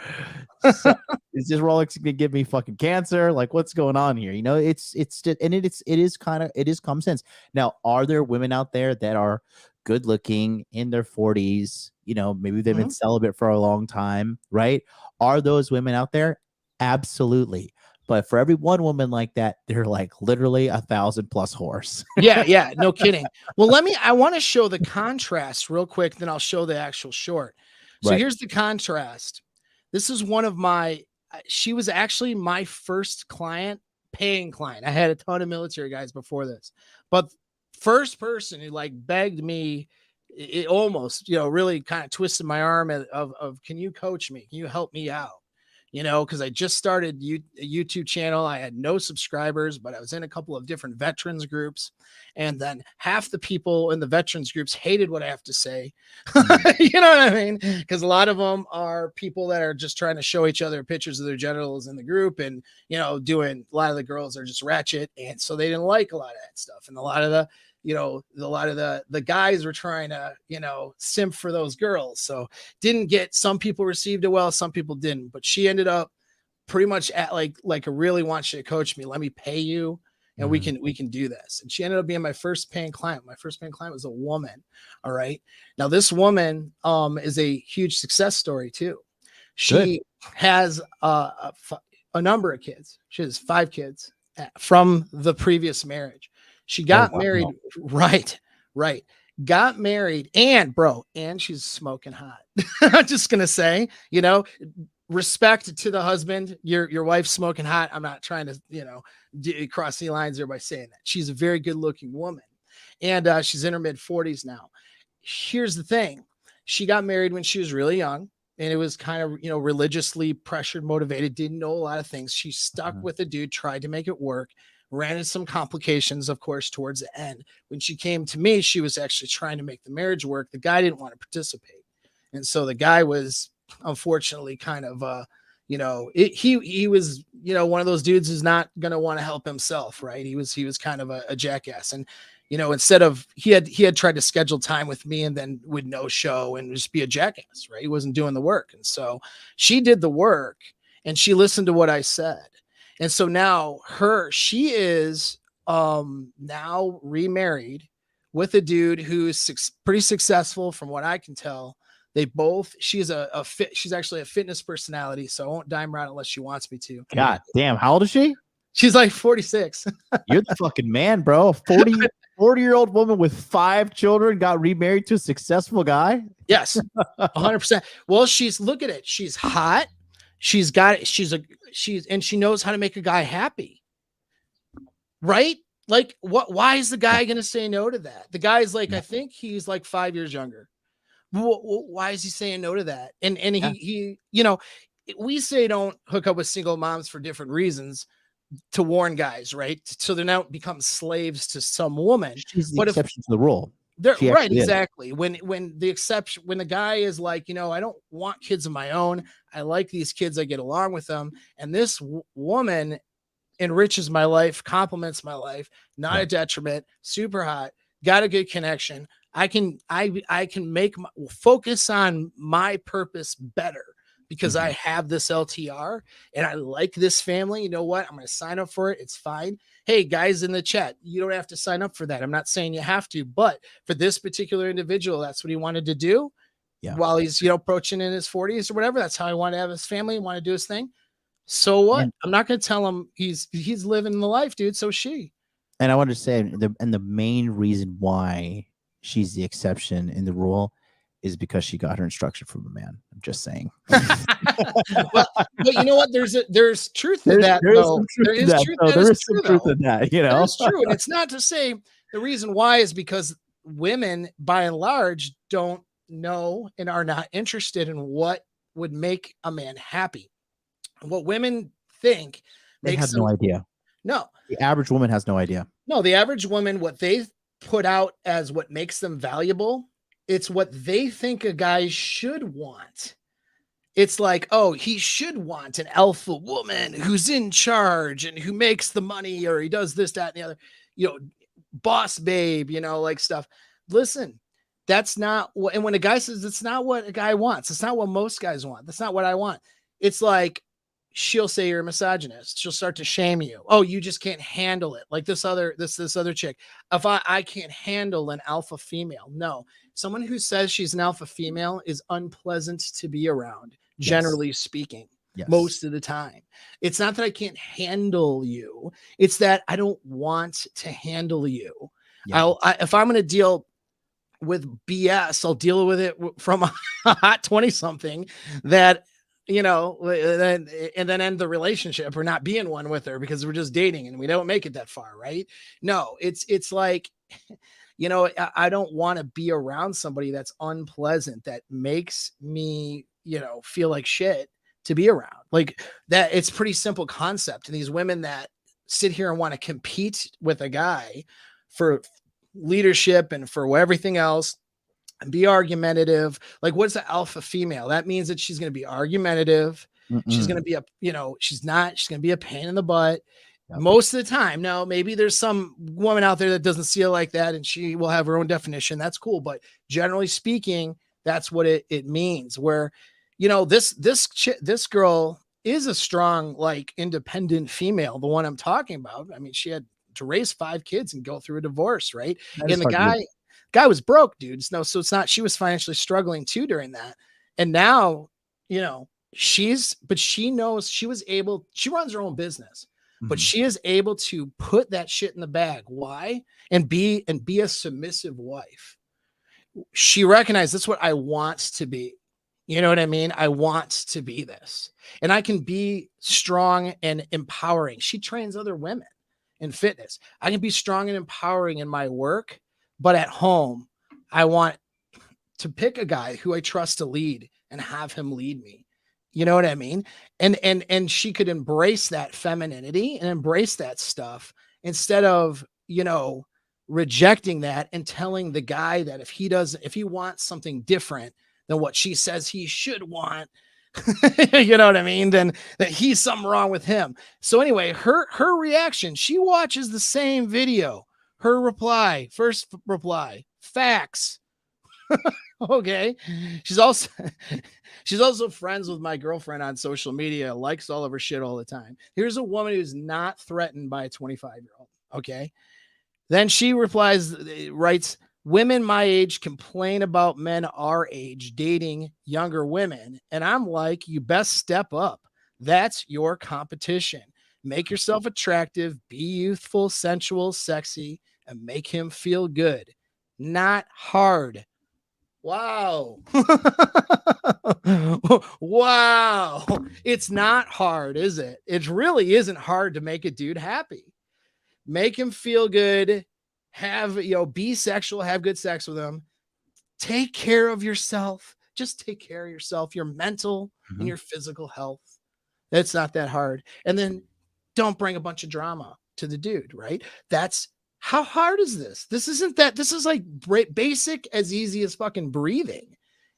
So, is this Rolex gonna give me fucking cancer? Like, what's going on here? It is common sense. Now, are there women out there that are good looking in their 40s? Maybe they've been celibate for a long time, right? Are those women out there? Absolutely. But for every one woman like that, they're like literally 1,000 plus whores. Yeah, no kidding. Well, I want to show the contrast real quick, then I'll show the actual short. So here's the contrast. This is she was actually my first paying client. I had a ton of military guys before this, but first person who like begged me, it almost, really kind of twisted my arm of, can you coach me? Can you help me out? Because I just started a YouTube channel. I had no subscribers, but I was in a couple of different veterans groups. And then half the people in the veterans groups hated what I have to say. You know what I mean? Because a lot of them are people that are just trying to show each other pictures of their genitals in the group. And, a lot of the girls are just ratchet. And so they didn't like a lot of that stuff. And a lot of the guys were trying to, simp for those girls. So didn't get, some people received it well, some people didn't, but she ended up pretty much at like I really want you to coach me. Let me pay you. And we can do this. And she ended up being my first paying client. My first paying client was a woman. All right. Now this woman is a huge success story too. She has a number of kids. She has 5 kids from the previous marriage. She got married. Right. got married, and she's smoking hot. I'm just gonna say, respect to the husband. Your wife's smoking hot. I'm not trying to, cross the lines there by saying that. She's a very good looking woman, and she's in her mid 40s now. Here's the thing: she got married when she was really young, and it was kind of religiously pressured, motivated. Didn't know a lot of things. She stuck with a dude, tried to make it work. Ran into some complications, of course, towards the end. When she came to me, she was actually trying to make the marriage work. The guy didn't want to participate. And so the guy was unfortunately kind of, he was, one of those dudes who's not going to want to help himself. Right. He was kind of a jackass. And, instead of, he had tried to schedule time with me and then would no show and just be a jackass. Right. He wasn't doing the work. And so she did the work and she listened to what I said. And so now she is now remarried with a dude who's pretty successful from what I can tell. She's she's actually a fitness personality, so I won't dime her out unless she wants me to. God damn, how old is she? She's like 46. You're the fucking man, bro. 40-year-old woman with 5 children got remarried to a successful guy. Yes, 100%. Well, look at it. She's hot. She's got it. And she knows how to make a guy happy. Right? Like why is the guy going to say no to that? The guy's like, I think he's like 5 years younger. Why is he saying no to that? And he, we say don't hook up with single moms for different reasons to warn guys, right? So they're not become slaves to some woman. She's the exception to the rule. Right, exactly. When the guy is like, I don't want kids of my own. I like these kids. I get along with them. And this woman enriches my life, complements my life, not a detriment, super hot, got a good connection. I can focus on my purpose better because I have this LTR and I like this family. You know what? I'm going to sign up for it. It's fine. Hey, guys in the chat, you don't have to sign up for that. I'm not saying you have to, but for this particular individual, that's what he wanted to do while he's, approaching in his 40s or whatever. That's how he wanted to have his family, want to do his thing. So what? I'm not going to tell him he's living the life, dude. So she. And I want to say, the main reason why she's the exception in the rule is because she got her instruction from a man. I'm just saying. But you know what? There's truth in that. There is some truth in that. It's true, and it's not to say the reason why is because women, by and large, don't know and are not interested in what would make a man happy. What women think they have no idea. No, the average woman has no idea. No, the average woman, what they put out as what makes them valuable, it's what they think a guy should want. It's like, oh, he should want an alpha woman who's in charge and who makes the money, or he does this, that, and the other, boss babe, like stuff. Listen, that's not what, and when a guy says it's not what a guy wants, it's not what most guys want. That's not what I want. It's like, she'll say you're a misogynist. She'll start to shame you. Oh, you just can't handle it. Like this other chick. If I can't handle an alpha female. No, someone who says she's an alpha female is unpleasant to be around, generally speaking, most of the time. It's not that I can't handle you. It's that I don't want to handle you. If I'm going to deal with BS, I'll deal with it from a hot 20 something that, and then end the relationship or not be in one with her because we're just dating and we don't make it that far. Right. No, it's like, I don't want to be around somebody that's unpleasant, that makes me, feel like shit to be around. Like that. It's pretty simple concept. And these women that sit here and want to compete with a guy for leadership and for everything else, and be argumentative. Like, what's the alpha female? That means that she's going to be argumentative. She's going to be she's going to be a pain in the butt most of the time. Now, maybe there's some woman out there that doesn't see it like that and she will have her own definition. That's cool. But generally speaking, that's what it means, where, this girl is a strong, like, independent female. The one I'm talking about. I mean, she had to raise 5 kids and go through a divorce. Right. And the guy was broke, dude. So it's not, she was financially struggling too during that. And now, she knows she runs her own business, but she is able to put that shit in the bag. Why? And be a submissive wife. she recognized that's what I want to be. You know what I mean? I want to be this, and I can be strong and empowering. She trains other women in fitness. I can be strong and empowering in my work, but at home, I want to pick a guy who I trust to lead and have him lead me. You know what I mean? And she could embrace that femininity and embrace that stuff instead of, rejecting that and telling the guy that if he wants something different than what she says he should want, you know what I mean? Then that he's something wrong with him. So anyway, her reaction, she watches the same video. Her reply, first reply, facts. Okay. She's also friends with my girlfriend on social media, likes all of her shit all the time. Here's a woman who's not threatened by a 25-year-old. Okay. Then she writes, women my age complain about men our age dating younger women. And I'm like, you best step up. That's your competition. Make yourself attractive, be youthful, sensual, sexy, and make him feel good. Not hard. Wow. Wow. It's not hard, is it? It really isn't hard to make a dude happy. Make him feel good. Be sexual, have good sex with him. Take care of yourself. Just take care of yourself, your mental and your physical health. It's not that hard. And then don't bring a bunch of drama to the dude, right? How hard is this? This is like basic, as easy as fucking breathing,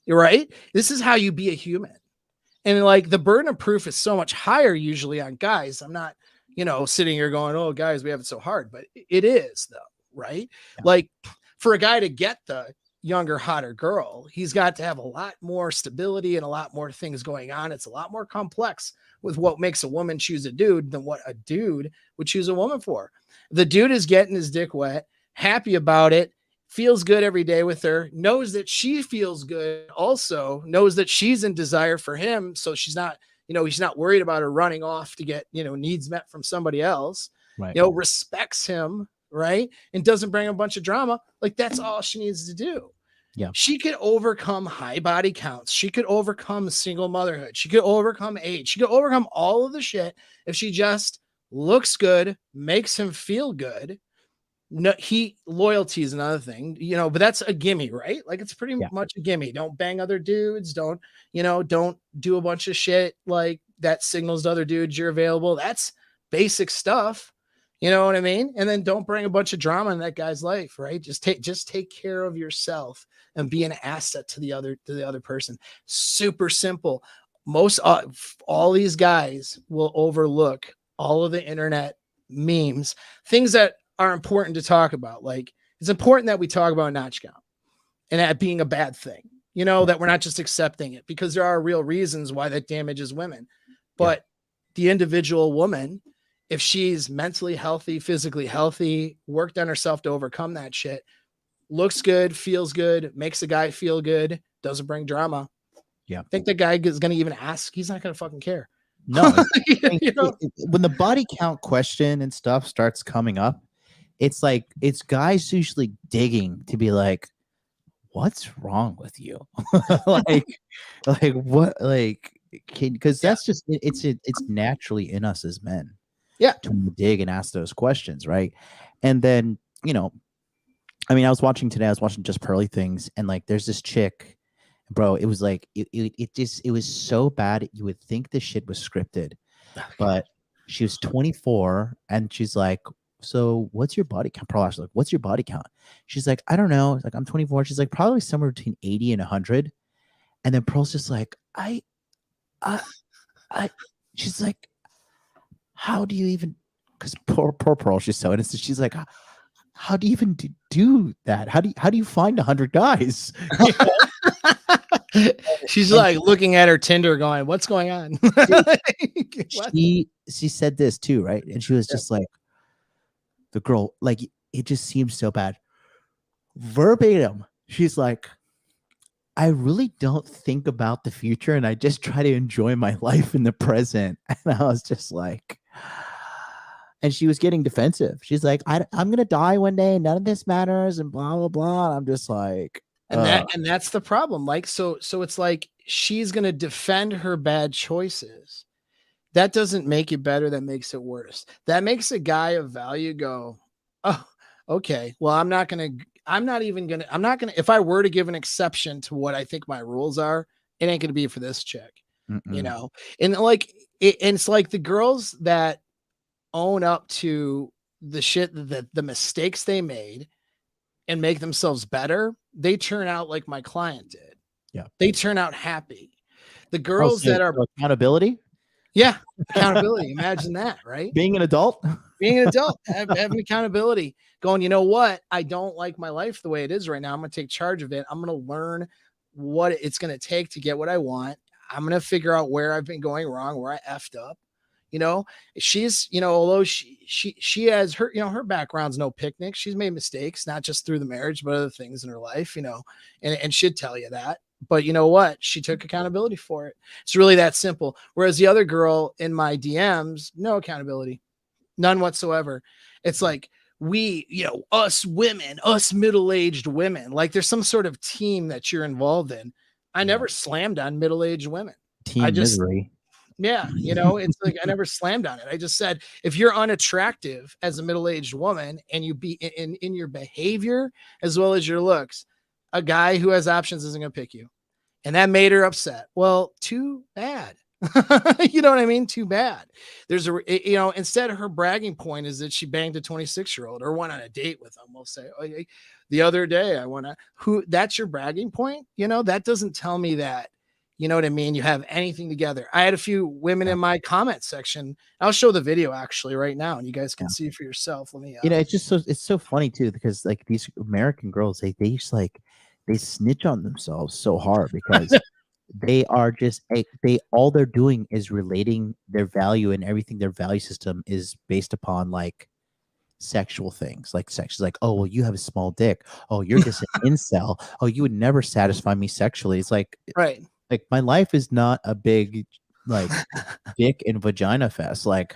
right? This is how you be a human. And like the burden of proof is so much higher usually on guys. I'm not, sitting here going, oh, guys, we have it so hard, but it is though, right? Yeah. Like for a guy to get the younger, hotter girl, he's got to have a lot more stability and a lot more things going on. It's a lot more complex with what makes a woman choose a dude than what a dude would choose a woman for. The dude is getting his dick wet, happy about it, feels good every day with her, knows that she feels good, also knows that she's in desire for him. So she's not, he's not worried about her running off to get, needs met from somebody else, right. Respects him, right? And doesn't bring a bunch of drama. Like that's all she needs to do. Yeah. She could overcome high body counts. She could overcome single motherhood. She could overcome age. She could overcome all of the shit if she just looks good, makes him feel good. No, loyalty is another thing, but that's a gimme, right? Like it's pretty much a gimme. Don't bang other dudes. Don't do a bunch of shit like that signals to other dudes you're available. That's basic stuff. You know what I mean? And then don't bring a bunch of drama in that guy's life, right? Just take care of yourself and be an asset to the other person. Super simple. Most all these guys will overlook all of the internet memes, things that are important to talk about. Like it's important that we talk about notch count and that being a bad thing, that we're not just accepting it because there are real reasons why that damages women. But the individual woman, if she's mentally healthy, physically healthy, worked on herself to overcome that shit, looks good, feels good, makes the guy feel good, doesn't bring drama. Yeah. I think the guy is going to even ask. He's not going to fucking care. No. When the body count question and stuff starts coming up, it's guys usually digging to be like, what's wrong with you? Because that's just, it's naturally in us as men. Yeah. To dig and ask those questions. Right. And then, I was watching Just Pearly Things, and like there's this chick, bro, it was like it was so bad you would think the shit was scripted. But she was 24 and she's like, so what's your body count? Pearl Ash, like, what's your body count? She's like, I don't know. It's like, I'm 24. She's like, probably somewhere between 80 and 100. And then Pearl's just like, she's like, how do you even, because poor Pearl, she's so innocent. She's like, how do you even do that? How do you find 100 guys? She's like looking at her Tinder going, what's going on? She said this too, right? And she was just like, the girl, like, it just seems so bad. Verbatim, she's like, I really don't think about the future and I just try to enjoy my life in the present. And I was just like, and she was getting defensive. She's like, I'm going to die one day. None of this matters and blah, blah, blah. And I'm just like, And that's the problem. Like, so it's like she's gonna defend her bad choices. That doesn't make it better. That makes it worse. That makes a guy of value go, oh, okay. Well, I'm not gonna. If I were to give an exception to what I think my rules are, it ain't gonna be for this chick. You know, and like and it's like the girls that own up to the shit that the mistakes they made and make themselves better, they turn out like my client did. Yeah. They turn out happy. The girls that are accountability. Yeah. Accountability. Imagine that, right? Being an adult, having accountability, going, you know what? I don't like my life the way it is right now. I'm going to take charge of it. I'm going to learn what it's going to take to get what I want. I'm going to figure out where I've been going wrong, where I effed up. You know, she's, you know, although she has her, you know, her background's no picnic. She's made mistakes, not just through the marriage, but other things in her life, you know, and she'd tell you that. But you know what? She took accountability for it. It's really that simple. Whereas the other girl in my DMs, no accountability, none whatsoever. It's like we, you know, us women, us middle-aged women, like there's some sort of team that you're involved in. I never slammed on middle-aged women. Team misery. Yeah, you know, it's like I never slammed on it. I just said, if you're unattractive as a middle-aged woman and you be in your behavior as well as your looks, a guy who has options isn't going to pick you. And that made her upset. Well, too bad. You know what I mean? Too bad. There's a, you know, instead her bragging point is that she banged a 26-year-old or went on a date with him. We'll say, oh, the other day I want to, that's your bragging point. You know, that doesn't tell me that, you know what I mean? You have anything together. I had a few women in my comment section. I'll show the video actually right now and you guys can see for yourself. Let me, you know, it's so funny too, because like these American girls, they just like, they snitch on themselves so hard because they are just all they're doing is relating their value, and everything, their value system is based upon like sexual things, like sex. Like, oh well, you have a small dick. Oh, you're just an incel. Oh, you would never satisfy me sexually. It's like, right. Like my life is not a big like dick and vagina fest. Like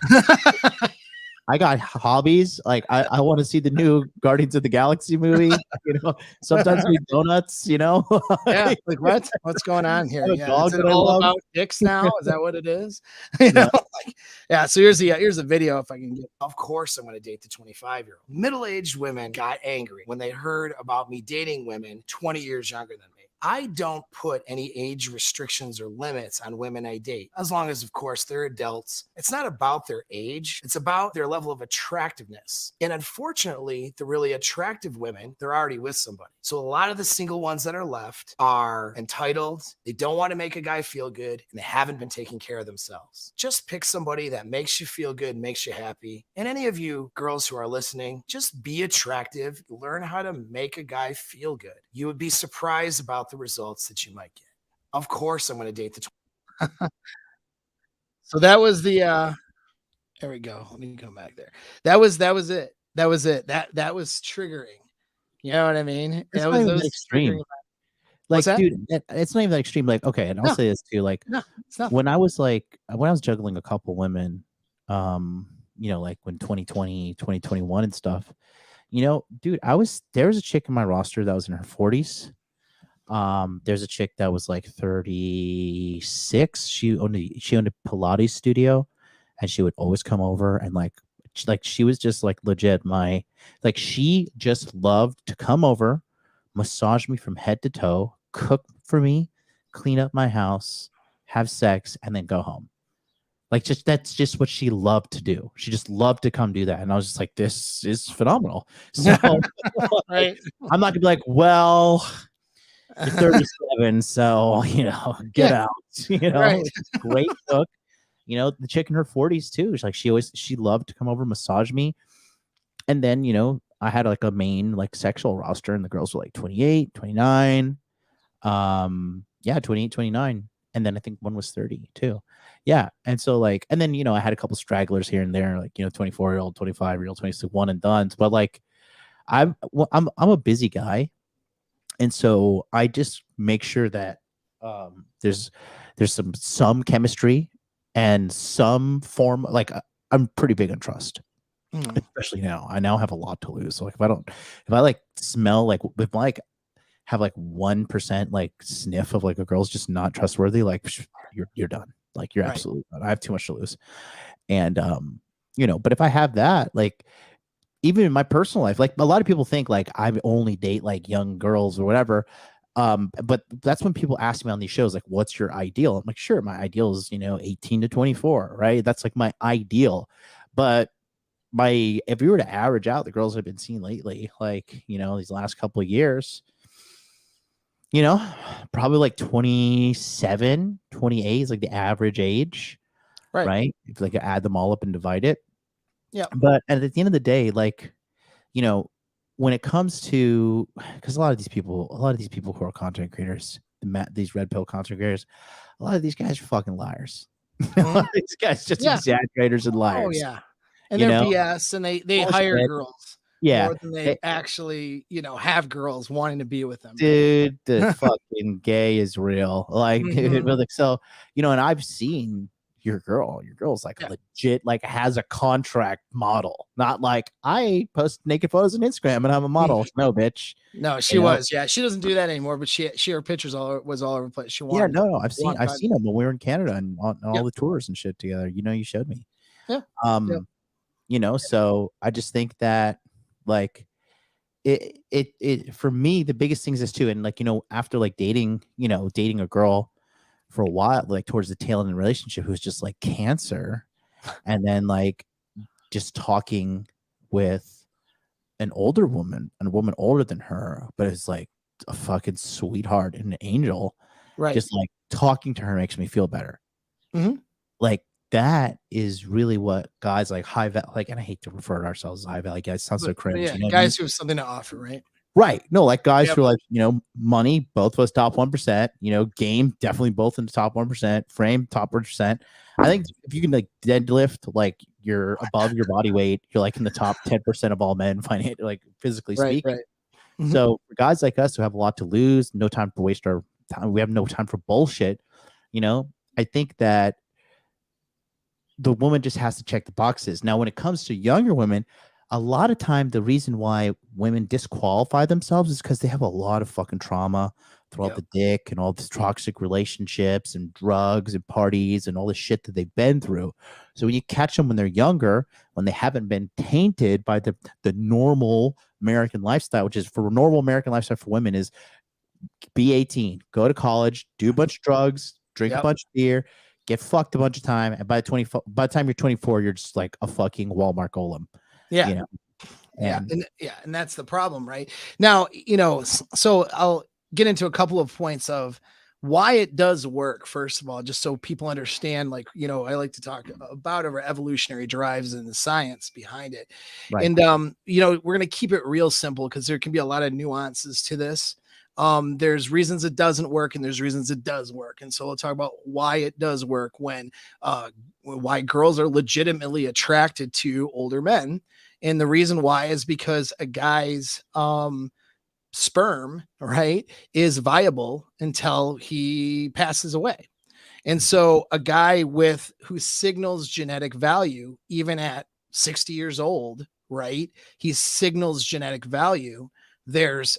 I got hobbies. Like I want to see the new Guardians of the Galaxy movie. You know, sometimes we donuts. You know, yeah. Like what's going on here? Yeah, is it all about dicks now? Is that what it is? You know, like, yeah. So here's the video if I can get. Of course, I'm going to date the 25-year-old. Middle-aged women got angry when they heard about me dating women 20 years younger than me. I don't put any age restrictions or limits on women I date, as long as, of course, they're adults. It's not about their age. It's about their level of attractiveness. And unfortunately, the really attractive women, they're already with somebody. So a lot of the single ones that are left are entitled. They don't want to make a guy feel good, and they haven't been taking care of themselves. Just pick somebody that makes you feel good, makes you happy. And any of you girls who are listening, just be attractive. Learn how to make a guy feel good. You would be surprised about the results that you might get. Of course, I'm going to date the. So that was the. There we go. Let me come back there. That was it. That was triggering. You know what I mean? It's not even that extreme. Like, dude, it's not even that extreme. Like, okay, and I'll say this too. Like, it's not. When I was juggling a couple women, you know, like when 2020, 2021 and stuff, you know, dude, there was a chick in my roster that was in her 40s. There's a chick that was like 36. She owned a Pilates studio, and she would always come over and like she was just like legit she just loved to come over, massage me from head to toe, cook for me, clean up my house, have sex, and then go home. Like that's just what she loved to do. She just loved to come do that. And I was just like, this is phenomenal. So right. I'm not gonna be like, well, you're 37, so you know, get out. You know, right. Great cook. You know, the chick in her 40s too. She's like she loved to come over, massage me. And then, you know, I had like a main like sexual roster, and the girls were like 28, 29. 28, 29. And then I think one was 30 too. Yeah. And so like, and then, you know, I had a couple stragglers here and there, like, you know, 24-year-old, 25-year-old, 26, one and done. But like, I'm a busy guy. And so I just make sure that there's some chemistry and some form. Like I'm pretty big on trust, especially now. I now have a lot to lose. So like if I like smell like with like have like 1% like sniff of like a girl's just not trustworthy, like you're done. Like you're absolutely done. I have too much to lose. And but if I have that, like even in my personal life, like a lot of people think like I only date like young girls or whatever. But that's when people ask me on these shows, like, what's your ideal? I'm like, sure, my ideal is 18 to 24, right? That's like my ideal. But if you were to average out the girls I've been seeing lately, like these last couple of years, probably like 27, 28 is like the average age, right? If like add them all up and divide it. Yeah. But at the end of the day, like, when it comes to, because a lot of these people who are content creators, these red pill content creators, a lot of these guys are fucking liars. A lot of these guys just exaggerators and liars. Oh yeah. And they're BS, and they hire girls more than they actually, have girls wanting to be with them. Dude, the fucking gay is real. Like, dude, so, and I've seen your girl's like legit, like has a contract model, not like I post naked photos on Instagram and I'm a model. No, bitch. No, she was. Yeah, she doesn't do that anymore, but her pictures was all over the place. She wanted. Yeah, no, I've seen them when we were in Canada and on all the tours and shit together. You showed me. Yeah. So I just think that like it for me, the biggest things is too, and like, after like dating a girl for a while, like towards the tail end of the relationship, who's just like cancer, and then like just talking with a woman older than her, but it's like a fucking sweetheart and an angel, right? Just like talking to her makes me feel better. Like that is really what guys like high value, like, and I hate to refer to ourselves as high value guys, sounds so cringe. Yeah, guys who have something to offer, right? Right. No, like guys who are like, money, both of us top 1%, game, definitely both in the top 1%, frame, top 1%. I think if you can like deadlift, like you're above your body weight, you're like in the top 10% of all men, like physically speaking. Right. So for guys like us who have a lot to lose, no time to waste our time, we have no time for bullshit, I think that the woman just has to check the boxes. Now, when it comes to younger women, a lot of time, the reason why women disqualify themselves is because they have a lot of fucking trauma throughout the dick and all these toxic relationships and drugs and parties and all the shit that they've been through. So when you catch them when they're younger, when they haven't been tainted by the normal American lifestyle, which is for normal American lifestyle for women is be 18, go to college, do a bunch of drugs, drink a bunch of beer, get fucked a bunch of time. And by the time you're 24, you're just like a fucking Walmart golem. Yeah. And that's the problem right now, so I'll get into a couple of points of why it does work. First of all, just so people understand, like, I like to talk about our evolutionary drives and the science behind it. Right. And, we're going to keep it real simple because there can be a lot of nuances to this. There's reasons it doesn't work and there's reasons it does work. And so we'll talk about why it does work why girls are legitimately attracted to older men. And the reason why is because a guy's sperm, right, is viable until he passes away. And so a guy who signals genetic value, even at 60 years old, right, he signals genetic value. There's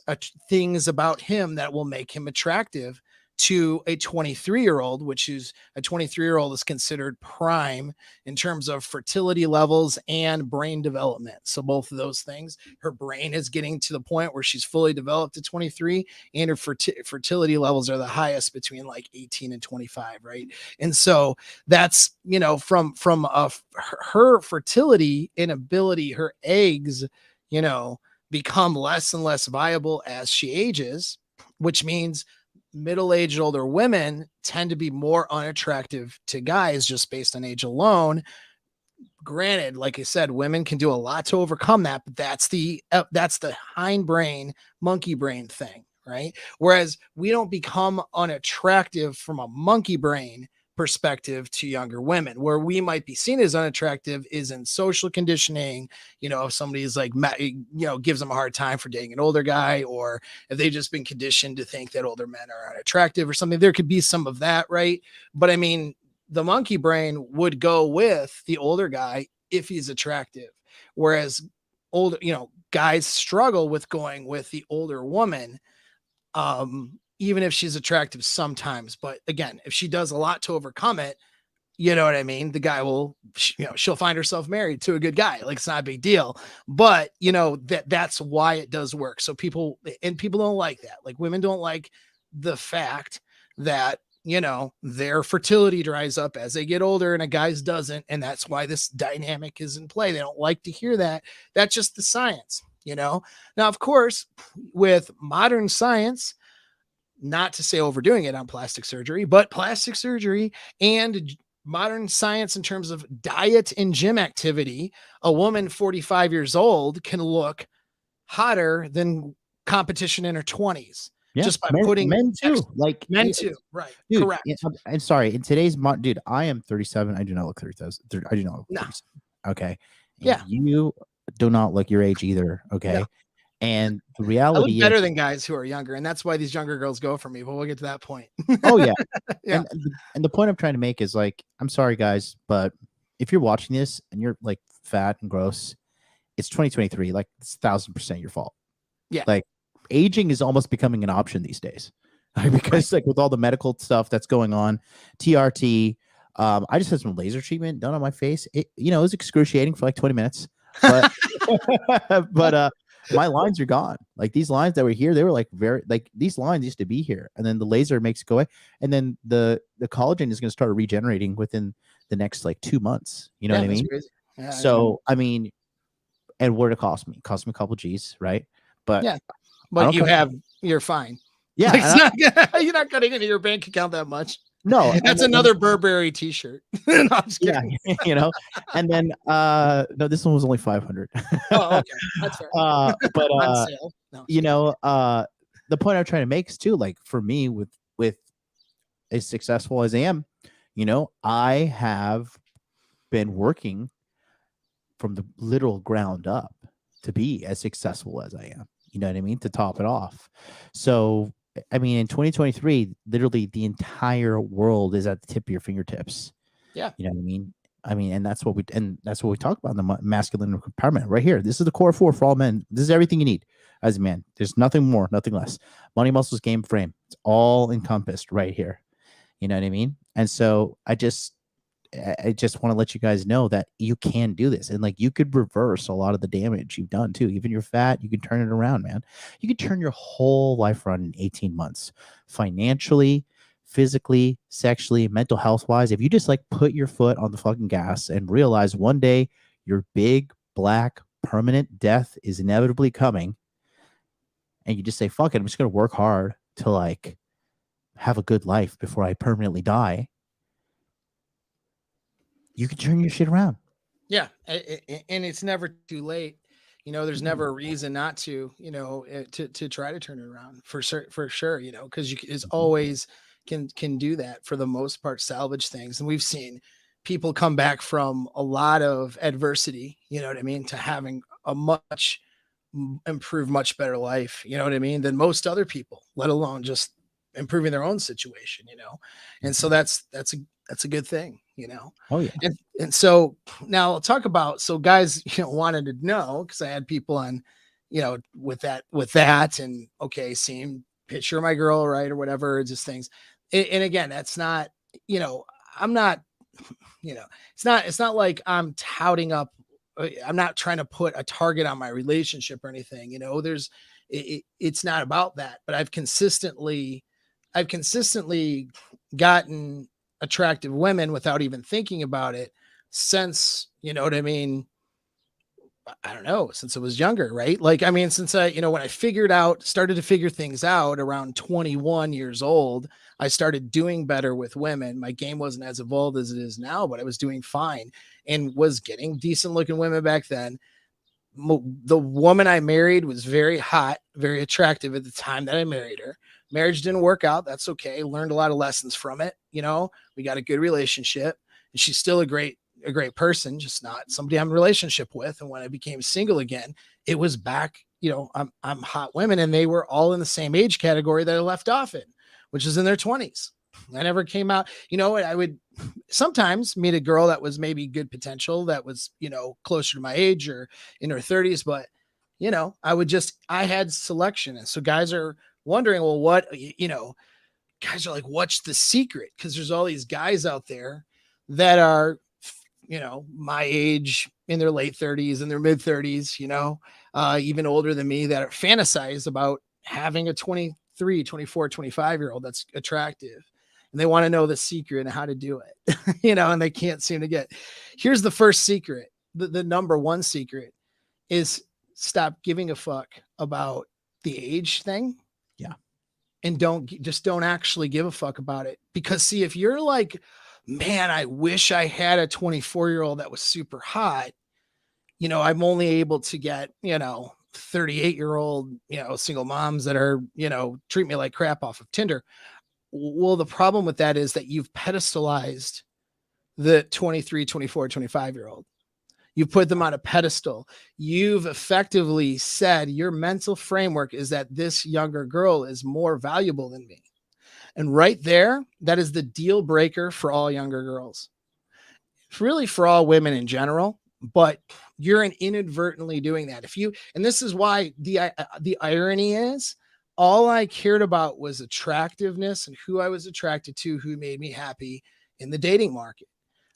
things about him that will make him attractive to a 23-year-old, which is a 23-year-old is considered prime in terms of fertility levels and brain development. So both of those things, her brain is getting to the point where she's fully developed at 23 and her fertility levels are the highest between like 18 and 25. Right. And so that's, from her fertility and ability, her eggs, become less and less viable as she ages, which means middle-aged older women tend to be more unattractive to guys just based on age alone. Granted, like I said, women can do a lot to overcome that, but that's the hindbrain, monkey brain thing, right? Whereas we don't become unattractive from a monkey brain perspective to younger women. Where we might be seen as unattractive is in social conditioning. If somebody's like, gives them a hard time for dating an older guy, or if they've just been conditioned to think that older men are unattractive or something, there could be some of that, right? But I mean, the monkey brain would go with the older guy if he's attractive, whereas older, guys struggle with going with the older woman even if she's attractive sometimes. But again, if she does a lot to overcome it, you know what I mean? The guy will, she'll find herself married to a good guy. Like, it's not a big deal, but that's why it does work. So people don't like that. Like, women don't like the fact that, their fertility dries up as they get older and a guy's doesn't. And that's why this dynamic is in play. They don't like to hear that. That's just the science, Now, of course, with modern science, not to say overdoing it on plastic surgery, but plastic surgery and modern science in terms of diet and gym activity, a woman 45 years old can look hotter than competition in her 20s. Yeah, just by men, putting men too. Like men too, right? Dude, Correct. I'm sorry. In today's dude, I am 37. I do not look 30,000. I do not look 37. Okay. And yeah. You do not look your age either. Okay. No. And the reality is better than guys who are younger, and that's why these younger girls go for me. But we'll get to that point. Oh yeah. Yeah. And the point I'm trying to make is, like, I'm sorry guys, but if you're watching this and you're like fat and gross, it's 2023. Like, it's 1,000% your fault. Yeah. Like, aging is almost becoming an option these days, because like with all the medical stuff that's going on, TRT. I just had some laser treatment done on my face. It was excruciating for like 20 minutes, but but my lines are gone. Like, these lines that were here, they were like these lines used to be here, and then the laser makes it go away, and then the collagen is going to start regenerating within the next like 2 months. You know what I mean? Yeah, so I mean, and what it cost me? It cost me a couple G's, right? But yeah, but you're fine. Yeah, like, you're not cutting into your bank account that much. No, that's another Burberry T-shirt. No, I'm just kidding. Yeah, and then no, this one was only 500. Oh, okay, that's fair. But on sale. No, the point I'm trying to make is too, like, for me, with as successful as I am, I have been working from the literal ground up to be as successful as I am. You know what I mean? To top it off. So, I mean, in 2023, literally the entire world is at the tip of your fingertips. Yeah. You know what I mean? And that's what we talk about in the masculine empowerment right here. This is the core four for all men. This is everything you need as a man. There's nothing more, nothing less. Money, muscles, game, frame. It's all encompassed right here. You know what I mean? And so I just want to let you guys know that you can do this, and like, you could reverse a lot of the damage you've done too. Even you're fat, you can turn it around, man. You can turn your whole life around in 18 months, financially, physically, sexually, mental health wise. If you just like put your foot on the fucking gas and realize one day your big black permanent death is inevitably coming, and you just say, fuck it, I'm just gonna work hard to like have a good life before I permanently die, you can turn your shit around. Yeah. And it's never too late. There's never a reason not to, to try to turn it around for sure, because you is always can do that for the most part, salvage things. And we've seen people come back from a lot of adversity, you know what I mean, to having a much improved, much better life, you know what I mean, than most other people, let alone just improving their own situation, And so that's a good thing, Oh yeah. And so now I'll talk about, so guys, wanted to know, because I had people on, with that and okay, seeing picture of my girl, right, or whatever, just things. And again, that's not, I'm not, it's not like I'm touting up, I'm not trying to put a target on my relationship or anything, it's not about that, but I've consistently gotten attractive women without even thinking about it since, you know what I mean? I don't know, since I was younger, right? Like, I mean, since I, when I started to figure things out around 21 years old, I started doing better with women. My game wasn't as evolved as it is now, but I was doing fine and was getting decent looking women back then. The woman I married was very hot, very attractive at the time that I married her. Marriage didn't work out. That's okay. Learned a lot of lessons from it. We got a good relationship, and she's still a great person, just not somebody I'm in a relationship with. And when I became single again, it was back, I'm hot women, and they were all in the same age category that I left off in, which is in their 20s. I never came out, I would sometimes meet a girl that was maybe good potential, that was, closer to my age or in her 30s, but I had selection. And so guys are wondering, well, what, guys are like, what's the secret? Because there's all these guys out there that are, my age, in their late 30s and their mid 30s, even older than me, that are fantasize about having a 23, 24, 25-year-old that's attractive. And they want to know the secret and how to do it, and they can't seem to get. Here's the first secret. The number one secret is stop giving a fuck about the age thing. Yeah. And don't actually give a fuck about it. Because see, if you're like, man, I wish I had a 24-year-old that was super hot, I'm only able to get, 38-year-old, single moms that are, treat me like crap off of Tinder. Well, the problem with that is that you've pedestalized the 23, 24, 25-year-old. You put them on a pedestal. You've effectively said your mental framework is that this younger girl is more valuable than me. And right there, that is the deal breaker for all younger girls. It's really for all women in general, but you're inadvertently doing that. And this is why the irony is, all I cared about was attractiveness and who I was attracted to, who made me happy in the dating market.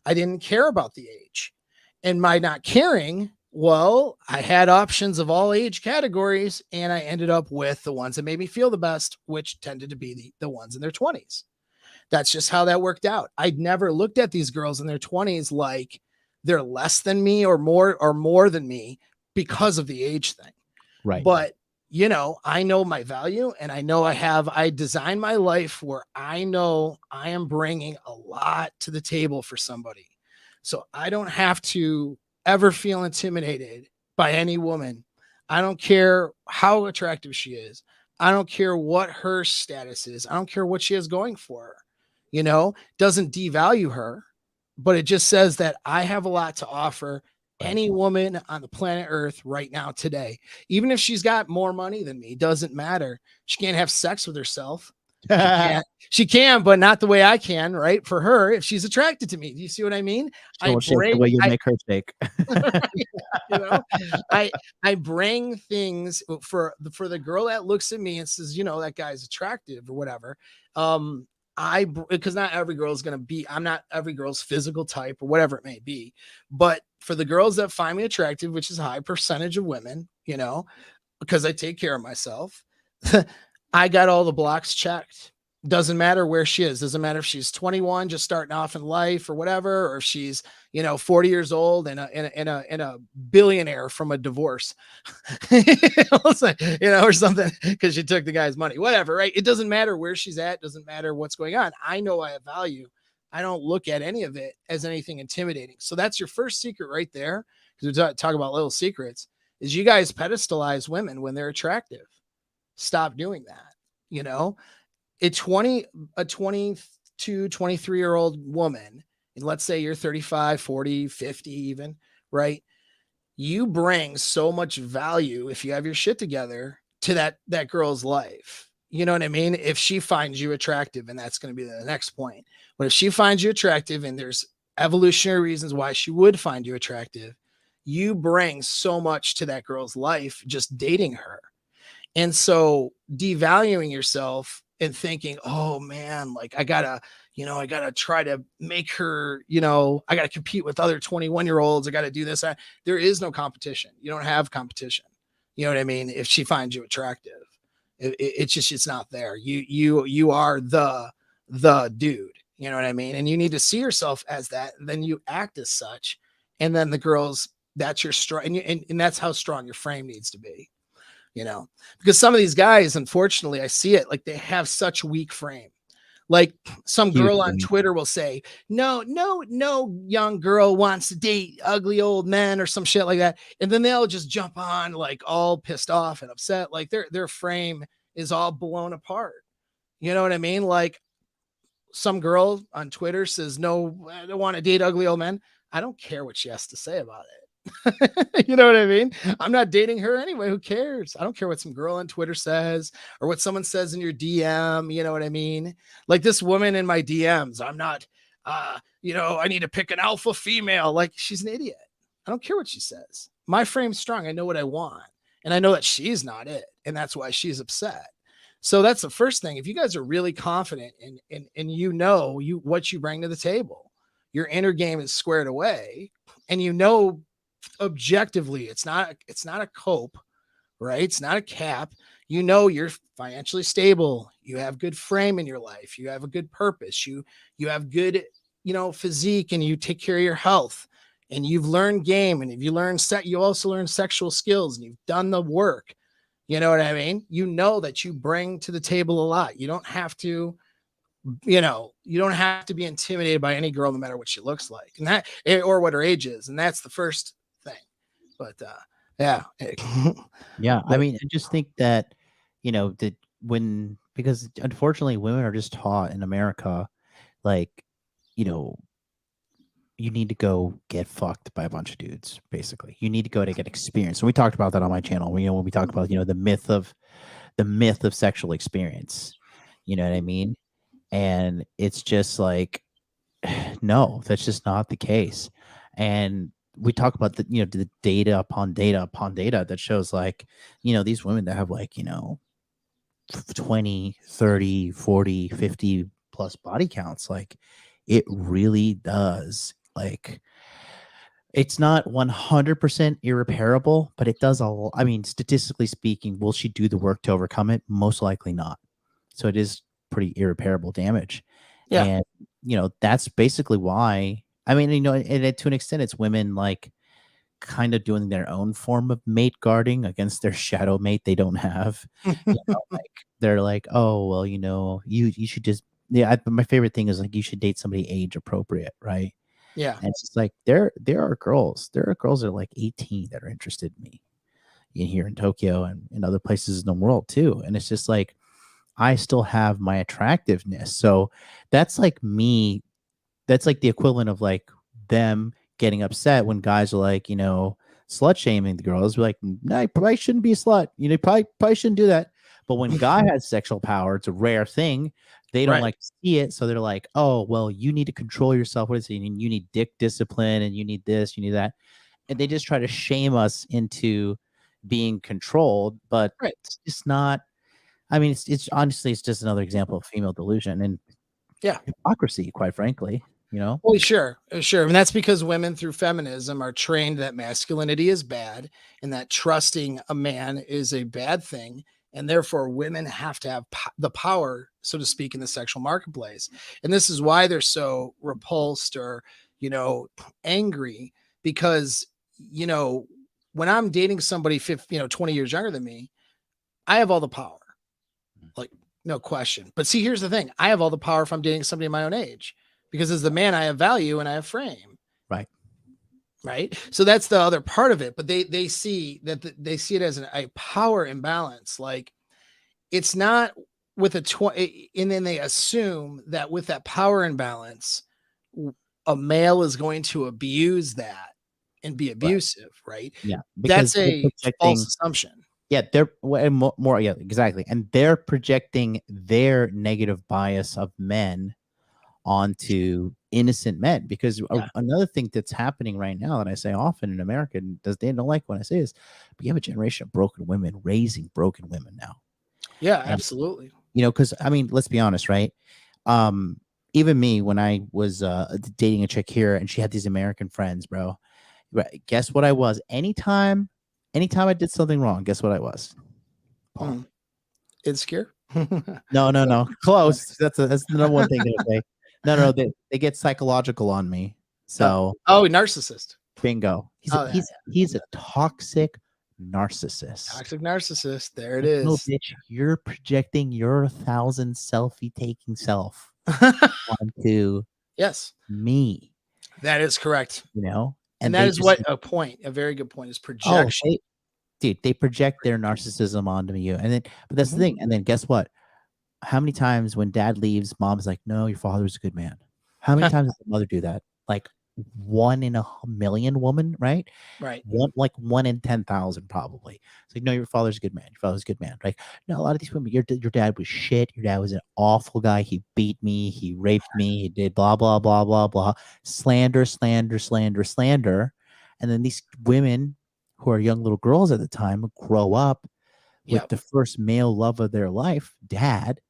I didn't care about the age. And my not caring, well, I had options of all age categories, and I ended up with the ones that made me feel the best, which tended to be the ones in their 20s. That's just how that worked out. I'd never looked at these girls in their 20s like they're less than me or more than me because of the age thing. Right. But, I know my value, and I know I designed my life where I know I am bringing a lot to the table for somebody. So I don't have to ever feel intimidated by any woman. I don't care how attractive she is. I don't care what her status is. I don't care what she has going for her. Doesn't devalue her, but it just says that I have a lot to offer any woman on the planet Earth right now today. Even if she's got more money than me, doesn't matter. She can't have sex with herself. She can, but not the way I can, right? For her, if she's attracted to me. Do you see what I mean? The way you make her shake. I bring things for the girl that looks at me and says, that guy's attractive or whatever. Because not every girl is going to be, I'm not every girl's physical type or whatever it may be. But for the girls that find me attractive, which is a high percentage of women, because I take care of myself, I got all the blocks checked. Doesn't matter where she is. Doesn't matter if she's 21, just starting off in life or whatever, or if she's, 40 years old and a billionaire from a divorce, or something because she took the guy's money, whatever, right? It doesn't matter where she's at. Doesn't matter what's going on. I know I have value. I don't look at any of it as anything intimidating. So that's your first secret right there. Because we talk about little secrets, is you guys pedestalize women when they're attractive. Stop doing that. A 22, 23-year-old woman, and let's say you're 35, 40, 50 even, right? You bring so much value if you have your shit together to that girl's life. You know what I mean? If she finds you attractive, and that's going to be the next point. But if she finds you attractive, and there's evolutionary reasons why she would find you attractive, you bring so much to that girl's life just dating her. And so devaluing yourself and thinking, oh man, like I gotta try to make her, I gotta compete with other 21-year-olds. I gotta do this. There is no competition. You don't have competition. You know what I mean? If she finds you attractive, it's not there. You are the dude. You know what I mean? And you need to see yourself as that. Then you act as such. And then the girls, that's your strong, and that's how strong your frame needs to be. Because some of these guys, unfortunately, I see it, like they have such weak frame. Like some girl on Twitter will say, no young girl wants to date ugly old men or some shit like that. And then they'll just jump on like all pissed off and upset. Like their frame is all blown apart. You know what I mean? Like some girl on Twitter says, no, I don't want to date ugly old men. I don't care what she has to say about it. You know what I mean? I'm not dating her anyway. Who cares? I don't care what some girl on Twitter says or what someone says in your DM. You know what I mean? Like this woman in my DMs, I'm not, I need to pick an alpha female. Like she's an idiot. I don't care what she says. My frame's strong. I know what I want. And I know that she's not it. And that's why she's upset. So that's the first thing. If you guys are really confident and you know what you bring to the table, your inner game is squared away, and you know objectively it's not a cope, right? It's not a cap. You know you're financially stable. You have good frame in your life. You have a good purpose. You have good, physique, and you take care of your health. And you've learned game, and if you learn you also learn sexual skills, and you've done the work. You know what I mean? You know that you bring to the table a lot. You don't have to, you don't have to be intimidated by any girl, no matter what she looks like, and that or what her age is. And that's the first thing. But yeah. Yeah, I mean, I just think that, that because unfortunately women are just taught in America, like, you need to go get fucked by a bunch of dudes, basically. You need to go to get experience. And we talked about that on my channel. When we talked about, the myth of sexual experience. You know what I mean? And it's just like, no, that's just not the case. And we talk about the data upon data upon data that shows, like, these women that have, like, 20, 30, 40, 50 plus body counts, like, it really does, like, it's not 100% irreparable, but it does I mean, statistically speaking, will she do the work to overcome it? Most likely not. So it is pretty irreparable damage. Yeah. And, that's basically why, I mean, and to an extent, it's women, like, kind of doing their own form of mate guarding against their shadow mate they don't have. Like, they're like, oh, well, you should just, my favorite thing is, like, you should date somebody age appropriate, right? Yeah. And it's just like, there are girls that are like 18 that are interested in me here in Tokyo and in other places in the world too. And it's just like, I still have my attractiveness. So that's like me. That's like the equivalent of, like, them getting upset when guys are like, slut shaming the girls. We're like, no, you probably shouldn't be a slut. You probably shouldn't do that. But when guy has sexual power, it's a rare thing. They don't like to see it. So they're like, oh, well, you need to control yourself. What is it? You need dick discipline, and you need this, you need that. And they just try to shame us into being controlled. But it's just not. I mean, it's honestly, it's just another example of female delusion and hypocrisy, quite frankly. Well, sure. And that's because women through feminism are trained that masculinity is bad and that trusting a man is a bad thing. And therefore women have to have the power, so to speak, in the sexual marketplace. And this is why they're so repulsed or, angry, because, when I'm dating somebody 20 years younger than me, I have all the power, like, no question. But see, here's the thing. I have all the power if I'm dating somebody my own age. Because as the man, I have value and I have frame. Right. So that's the other part of it. But they see that they see it as a power imbalance. Like, it's not with a 20. And then they assume that with that power imbalance, a male is going to abuse that and be abusive. Right. Yeah. That's a false assumption. Yeah. They're more. Yeah, exactly. And they're projecting their negative bias of men onto innocent men, because another thing that's happening right now that I say often in America, and they don't like when I say this, but you have a generation of broken women raising broken women now. Yeah, absolutely. Because I mean, let's be honest, right? Even me, when I was dating a chick here and she had these American friends, bro, guess what I was? Anytime I did something wrong, guess what I was? Insecure? No. Close. That's the number one thing they say. No, they get psychological on me. So narcissist. Bingo. He's a toxic narcissist. Toxic narcissist. There it is. No, bitch, you're projecting your 1,000 selfie taking self onto me. That is correct. And that is what a very good point is projection. They project their narcissism onto you. And then, but that's the thing. And then guess what? How many times when dad leaves, mom's like, no, your father's a good man. How many times does the mother do that? Like 1 in 1,000,000 woman, right? Right. 1 in 10,000 probably. It's like, no, your father's a good man. Your father's a good man. Like, no, a lot of these women, your dad was shit. Your dad was an awful guy. He beat me. He raped me. He did blah, blah, blah, blah, blah. Slander. And then these women who are young little girls at the time grow up with the first male love of their life, dad,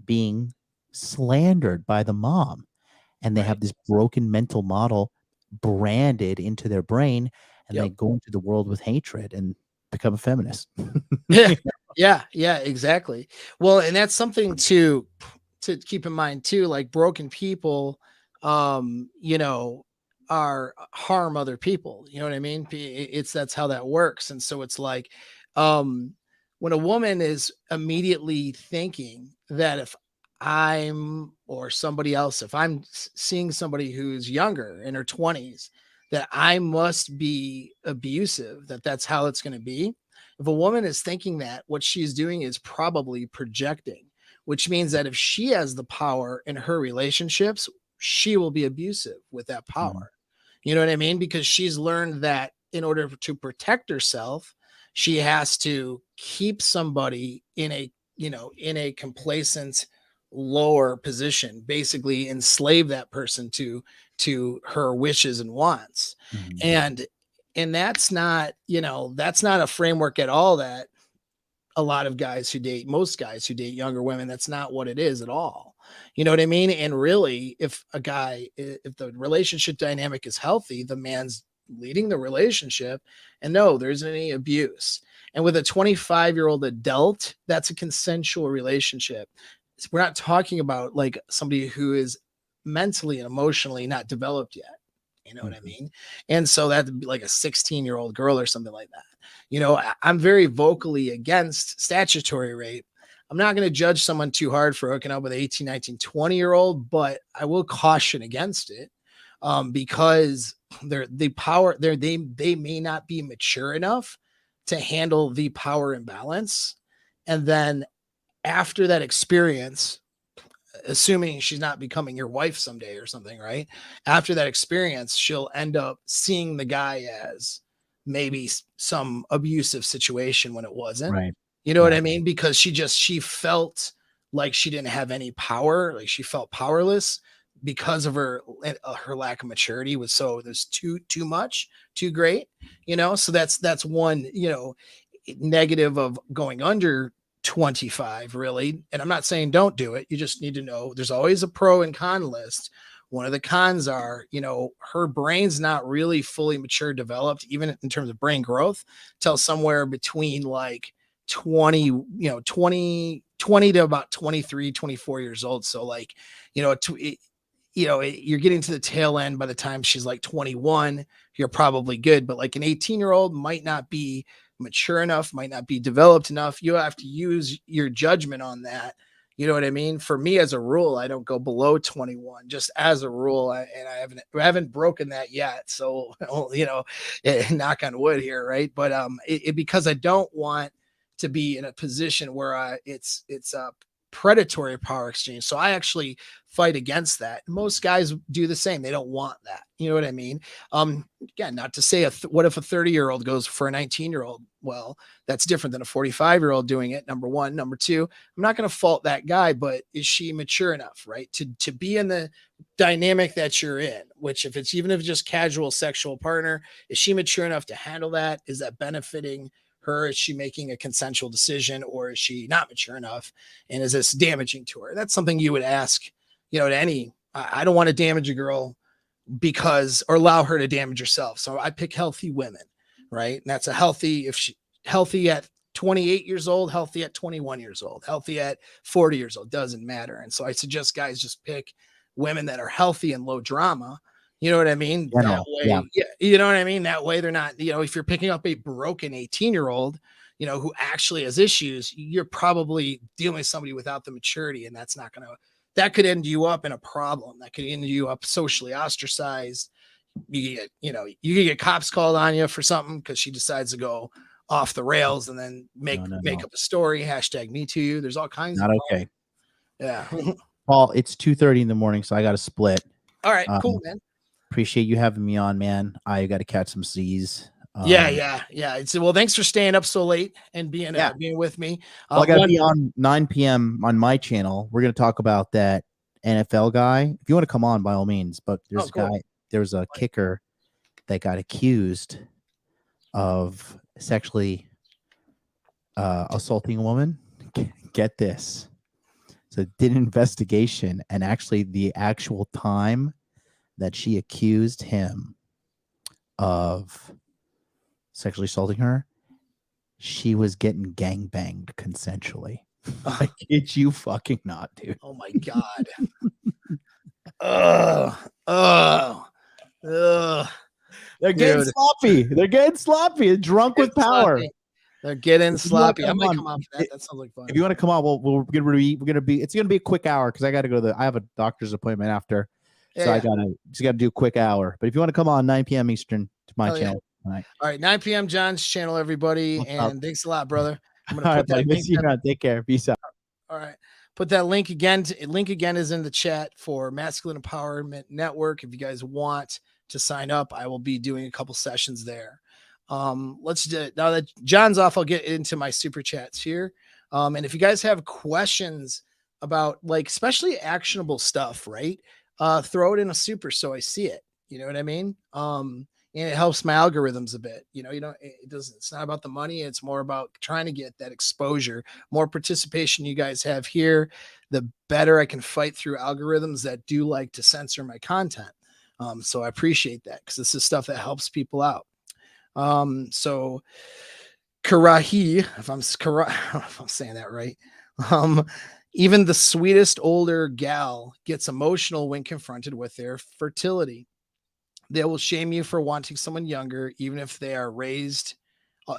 being slandered by the mom. And they have this broken mental model branded into their brain, and they go into the world with hatred and become a feminist. Yeah, exactly. Well, and that's something to keep in mind too. Like broken people, you know, are harm other people. You know what I mean? That's how that works. And so it's like, when a woman is immediately thinking that if I'm or somebody else, if I'm seeing somebody who's younger in her 20s, that I must be abusive, that's how it's going to be. If a woman is thinking that, what she's doing is probably projecting, which means that if she has the power in her relationships, she will be abusive with that power. You know what I mean? Because she's learned that in order to protect herself, she has to keep somebody in a complacent, lower position, basically enslave that person to her wishes and wants. And that's not, that's not a framework at all that a lot of most guys who date younger women, that's not what it is at all. You know what I mean? And really, if the relationship dynamic is healthy, the man's leading the relationship and no, there isn't any abuse. And with a 25-year-old adult, that's a consensual relationship. We're not talking about like somebody who is mentally and emotionally not developed yet. You know what I mean? And so that'd be like a 16-year-old girl or something like that. I'm very vocally against statutory rape. I'm not going to judge someone too hard for hooking up with an 18, 19, 20-year-old, but I will caution against it, because they may not be mature enough to handle the power imbalance. And then after that experience, assuming she's not becoming your wife someday or something, right? After that experience, she'll end up seeing the guy as maybe some abusive situation when it wasn't. Right. You know what I mean? Because she felt like she didn't have any power, like she felt powerless because of her lack of maturity was there's too much, too great, so that's one, negative of going under 25, really. And I'm not saying don't do it. You just need to know there's always a pro and con list. One of the cons are, her brain's not really fully mature, developed, even in terms of brain growth, till somewhere between like 20 to about 23, 24 years old. So like, you're getting to the tail end. By the time she's like 21, you're probably good. But like an 18-year-old might not be mature enough, might not be developed enough. You have to use your judgment on that. You know what I mean? For me, as a rule, I don't go below 21, just as a rule. And I haven't broken that yet. So, knock on wood here. Right. But, because I don't want to be in a position where it's a predatory power exchange. So I actually fight against that. Most guys do the same. They don't want that. You know what I mean? Again, not to say what if a 30-year-old goes for a 19-year-old? Well, that's different than a 45-year-old doing it. Number one. Number two, I'm not going to fault that guy, but is she mature enough, right? To be in the dynamic that you're in, which if it's just casual sexual partner, is she mature enough to handle that? Is that benefiting her? Is she making a consensual decision, or is she not mature enough? And is this damaging to her? That's something you would ask, to any. I don't want to damage a girl or allow her to damage herself. So I pick healthy women, right? And that's healthy at 28 years old, healthy at 21 years old, healthy at 40 years old, doesn't matter. And so I suggest guys just pick women that are healthy and low drama. You know what I mean? That way, you know what I mean? That way they're not, if you're picking up a broken 18-year-old, who actually has issues, you're probably dealing with somebody without the maturity, and that could end you up in a problem. That could end you up socially ostracized. You get cops called on you for something because she decides to go off the rails and then make up a story. #MeToo. There's all kinds of okay. Yeah. Paul, it's 2:30 in the morning, so I got to split. All right, cool, man. Appreciate you having me on, man. I got to catch some C's. Yeah. Well, thanks for staying up so late and being with me. I got to be on 9 p.m. on my channel. We're going to talk about that NFL guy. If you want to come on, by all means. But there's a kicker that got accused of sexually assaulting a woman. Get this. So did an investigation, and actually the actual time that she accused him of sexually assaulting her, she was getting gangbanged consensually. I kid you fucking not, dude. Oh my God. Ugh. They're getting sloppy. They're getting sloppy. Drunk with power. Sloppy. They're getting sloppy. I might come on for that. That sounds like fun. If you want to come on, it's gonna be a quick hour because I got to go to I have a doctor's appointment after, so I gotta do a quick hour. But if you want to come on 9 p.m. Eastern to my channel. All right, 9 p.m. John's channel, everybody, and thanks a lot, brother. I'm gonna put that link. Take care. Peace out. All right. Put that link again. Link again is in the chat for Masculine Empowerment Network. If you guys want to sign up, I will be doing a couple sessions there. Let's do it. Now that John's off, I'll get into my super chats here. And if you guys have questions about like especially actionable stuff, right? Throw it in a super so I see it. You know what I mean? And it helps my algorithms a bit. It's not about the money. It's more about trying to get that exposure, more participation you guys have here, the better I can fight through algorithms that do like to censor my content. So I appreciate that because this is stuff that helps people out. So Currahee, if I'm saying that right, even the sweetest older gal gets emotional when confronted with their fertility. They will shame you for wanting someone younger, even if they are raised,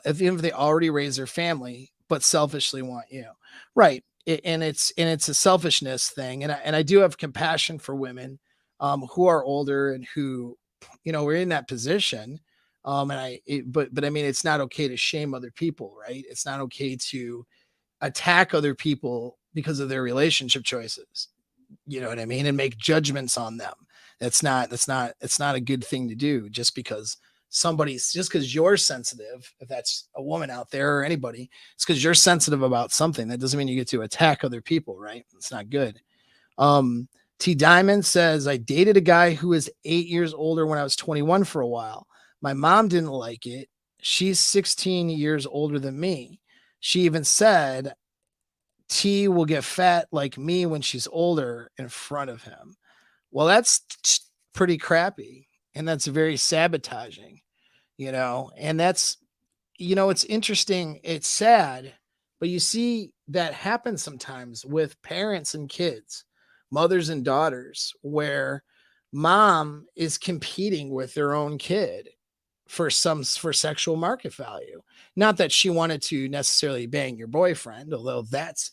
even if they already raised their family, but selfishly want you. Right. And it's a selfishness thing. And I do have compassion for women who are older and who, we're in that position. But I mean, it's not okay to shame other people, right? It's not okay to attack other people because of their relationship choices. You know what I mean? And make judgments on them. It's not a good thing to do just because you're sensitive. If that's a woman out there or anybody, it's because you're sensitive about something. That doesn't mean you get to attack other people, right? It's not good. T Diamond says, I dated a guy who was 8 years older when I was 21 for a while. My mom didn't like it. She's 16 years older than me. She even said T will get fat like me when she's older in front of him. Well, that's pretty crappy. And that's very sabotaging, and that's, it's interesting. It's sad, but you see that happen sometimes with parents and kids, mothers and daughters, where mom is competing with their own kid for sexual market value. Not that she wanted to necessarily bang your boyfriend, although that's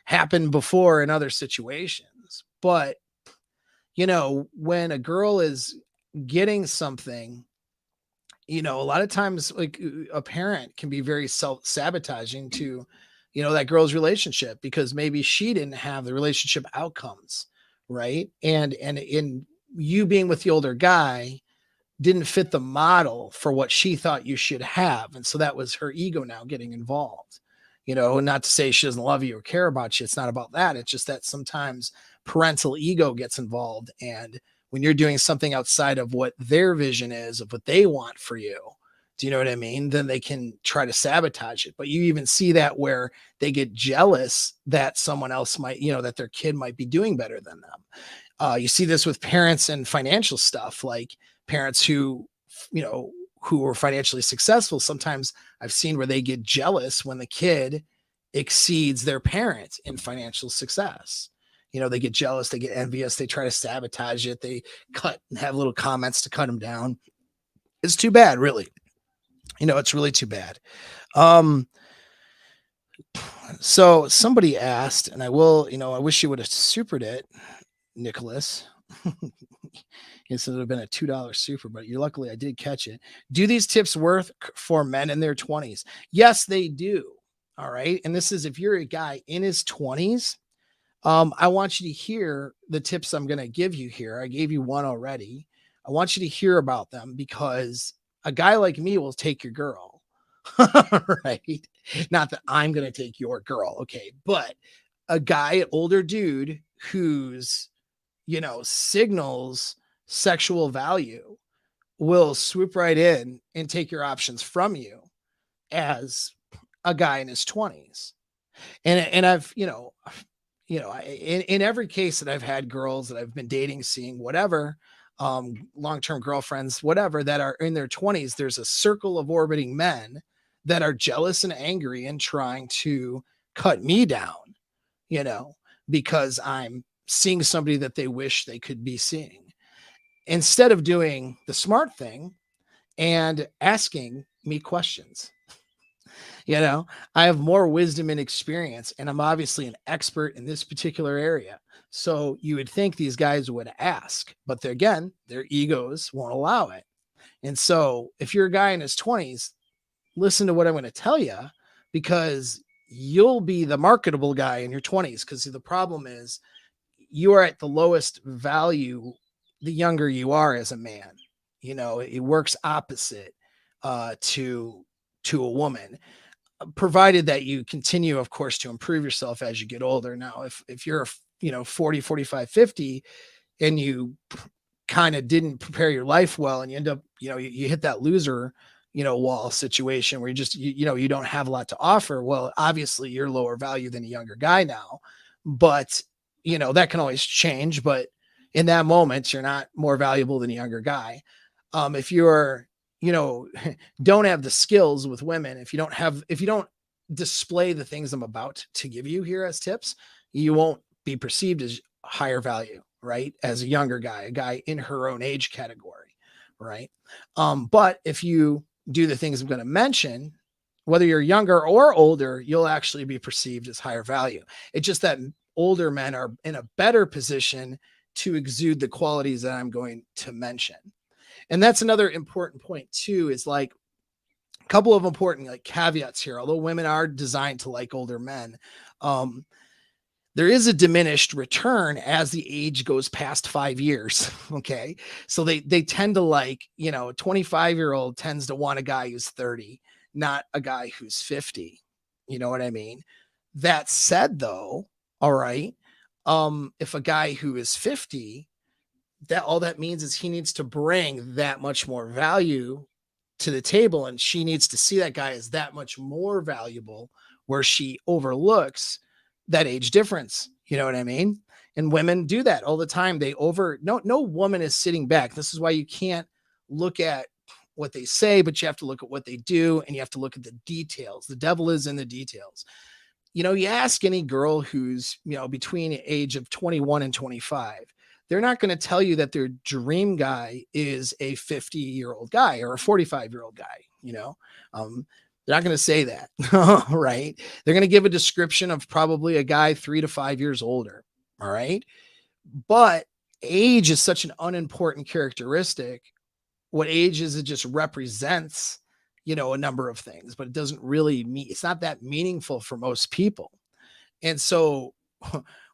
happened before in other situations. But when a girl is getting something, a lot of times like a parent can be very self-sabotaging to, that girl's relationship because maybe she didn't have the relationship outcomes, right? And in you being with the older guy didn't fit the model for what she thought you should have. And so that was her ego now getting involved, not to say she doesn't love you or care about you. It's not about that. It's just that sometimes parental ego gets involved. And when you're doing something outside of what their vision is of what they want for you, do you know what I mean? Then they can try to sabotage it. But you even see that where they get jealous that someone else might, that their kid might be doing better than them. You see this with parents and financial stuff, like parents who are financially successful. Sometimes I've seen where they get jealous when the kid exceeds their parent in financial success. They get jealous, they get envious, they try to sabotage it. They cut and have little comments to cut them down. It's too bad, really. It's really too bad. So somebody asked, and I wish you would have supered it, Nicholas. It would have been a $2 super, but luckily I did catch it. Do these tips work for men in their 20s? Yes, they do. All right. And this is if you're a guy in his 20s, I want you to hear the tips I'm going to give you here. I gave you one already. I want you to hear about them because a guy like me will take your girl. Right. Not that I'm going to take your girl. Okay. But a guy, an older dude who's, signals sexual value will swoop right in and take your options from you as a guy in his 20s. And I've, in every case that I've had girls that I've been dating, seeing, whatever, long-term girlfriends, whatever, that are in their 20s, there's a circle of orbiting men that are jealous and angry and trying to cut me down, because I'm seeing somebody that they wish they could be seeing, instead of doing the smart thing and asking me questions. I have more wisdom and experience, and I'm obviously an expert in this particular area. So you would think these guys would ask, but again, their egos won't allow it. And so if you're a guy in his 20s, listen to what I'm going to tell you, because you'll be the marketable guy in your 20s. Because the problem is you are at the lowest value the younger you are as a man. It works opposite to a woman, provided that you continue, of course, to improve yourself as you get older. Now, if you're 40, 45, 50, and you kind of didn't prepare your life well, and you end up, you hit that loser, wall situation where you don't have a lot to offer. Well, obviously you're lower value than a younger guy now, but that can always change. But in that moment, you're not more valuable than a younger guy. If you're, don't have the skills with women, if you don't display the things I'm about to give you here as tips, you won't be perceived as higher value, right? As a younger guy, a guy in her own age category, right? But if you do the things I'm going to mention, whether you're younger or older, you'll actually be perceived as higher value. It's just that older men are in a better position to exude the qualities that I'm going to mention. And that's another important point too, is like a couple of important caveats here. Although women are designed to like older men, there is a diminished return as the age goes past 5 years. Okay. So they tend to a 25-year-old tends to want a guy who's 30, not a guy who's 50. You know what I mean? That said though, all right, if a guy who is 50, that all that means is he needs to bring that much more value to the table, and she needs to see that guy as that much more valuable, where she overlooks that age difference. You know what I mean? And women do that all the time. No woman is sitting back. This is why you can't look at what they say, but you have to look at what they do, and you have to look at the details. The devil is in the details. You ask any girl who's, between the age of 21 and 25, they're not going to tell you that their dream guy is a 50-year-old guy or a 45-year-old guy. They're not going to say that, right? They're going to give a description of probably a guy 3 to 5 years older. All right. But age is such an unimportant characteristic. What age is, it just represents, a number of things, but it doesn't really mean, it's not that meaningful for most people. And so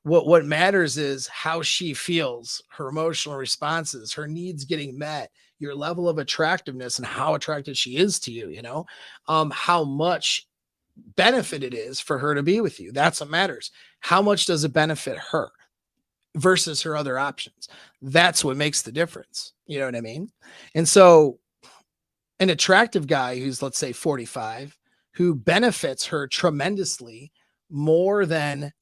what matters is how she feels, her emotional responses, her needs getting met, your level of attractiveness and how attracted she is to you, how much benefit it is for her to be with you. That's what matters. How much does it benefit her versus her other options? That's what makes the difference. You know what I mean? And so an attractive guy who's, let's say, 45, who benefits her tremendously more than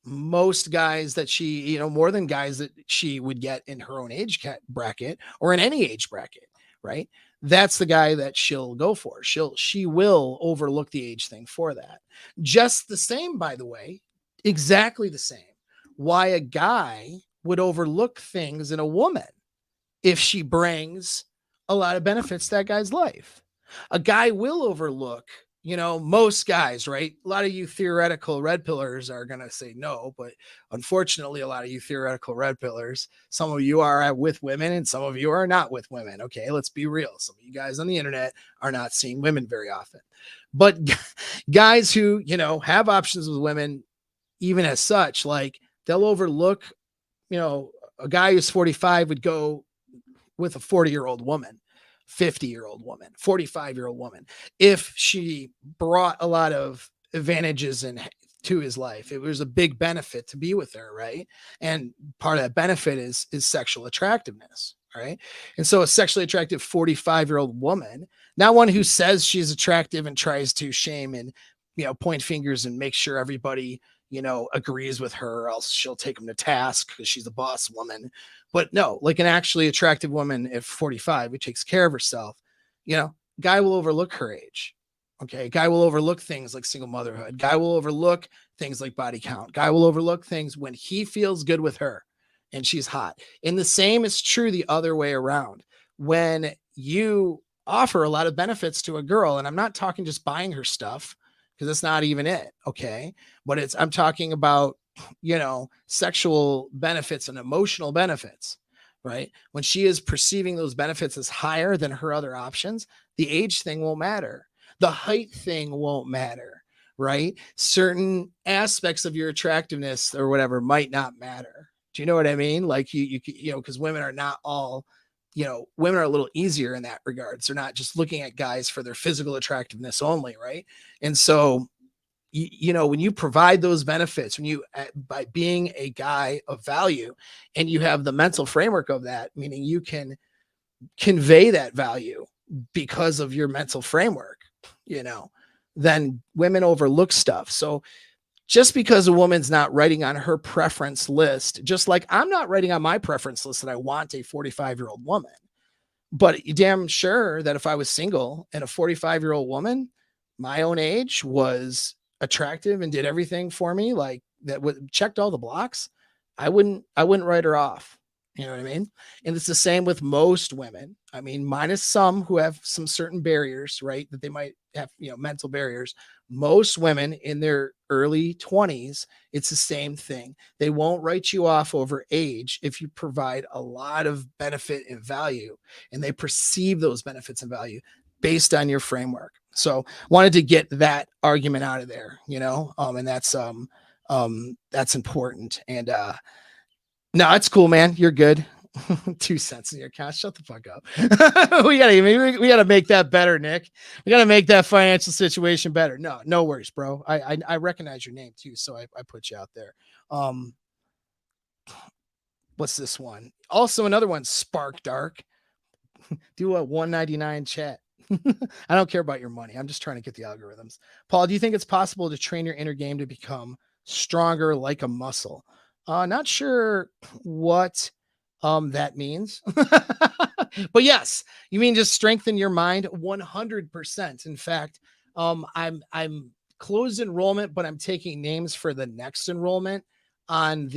most guys that she, more than guys that she would get in her own age bracket or in any age bracket, right? That's the guy that she'll go for. She will overlook the age thing for that. Just the same, by the way, exactly the same. Why a guy would overlook things in a woman if she brings a lot of benefits to that guy's life. A guy will overlook, most guys, right? A lot of you theoretical red pillars are going to say no, but unfortunately, a lot of you theoretical red pillars, some of you are with women and some of you are not with women. Okay, let's be real. Some of you guys on the internet are not seeing women very often. But guys who, have options with women, even as such, they'll overlook, a guy who's 45 would go with a 40-year-old woman, 50-year-old woman, 45-year-old woman, if she brought a lot of advantages to his life. It was a big benefit to be with her, right? And part of that benefit is sexual attractiveness, right? And so a sexually attractive 45-year-old woman, not one who says she's attractive and tries to shame and point fingers and make sure everybody, agrees with her, or else she'll take them to task because she's a boss woman. But no, like an actually attractive woman at 45 who takes care of herself, guy will overlook her age. Okay. Guy will overlook things like single motherhood. Guy will overlook things like body count. Guy will overlook things when he feels good with her and she's hot. And the same is true the other way around. When you offer a lot of benefits to a girl, and I'm not talking just buying her stuff, because that's not even it. Okay. But I'm talking about, sexual benefits and emotional benefits, right? When she is perceiving those benefits as higher than her other options, the age thing won't matter. The height thing won't matter, right? Certain aspects of your attractiveness or whatever might not matter. Do you know what I mean? Like because women are not all, women are a little easier in that regards. They're not just looking at guys for their physical attractiveness only, right? And so, when you provide those benefits, by being a guy of value, and you have the mental framework of that, meaning you can convey that value because of your mental framework, then women overlook stuff. So just because a woman's not writing on her preference list, just like I'm not writing on my preference list that I want a 45-year-old woman, but damn sure that if I was single and a 45-year-old woman my own age was attractive and did everything for me, like that checked all the blocks, I wouldn't write her off. You know what I mean? And it's the same with most women. I mean, minus some who have some certain barriers, right? That they might have, mental barriers. Most women in their early 20s, it's the same thing. They won't write you off over age if you provide a lot of benefit and value, and they perceive those benefits and value based on your framework. So wanted to get that argument out of there, and that's important. And, no, it's cool, man. You're good. 2 cents in your account. Shut the fuck up. we gotta make that better, Nick. We gotta make that financial situation better. No worries, bro. I recognize your name too, so I put you out there. What's this one? Also another one, Spark Dark. Do a 199 chat. I don't care about your money. I'm just trying to get the algorithms. Paul, do you think it's possible to train your inner game to become stronger like a muscle? Not sure what that means. But yes, you mean just strengthen your mind 100%. In fact, I'm closed enrollment, but I'm taking names for the next enrollment on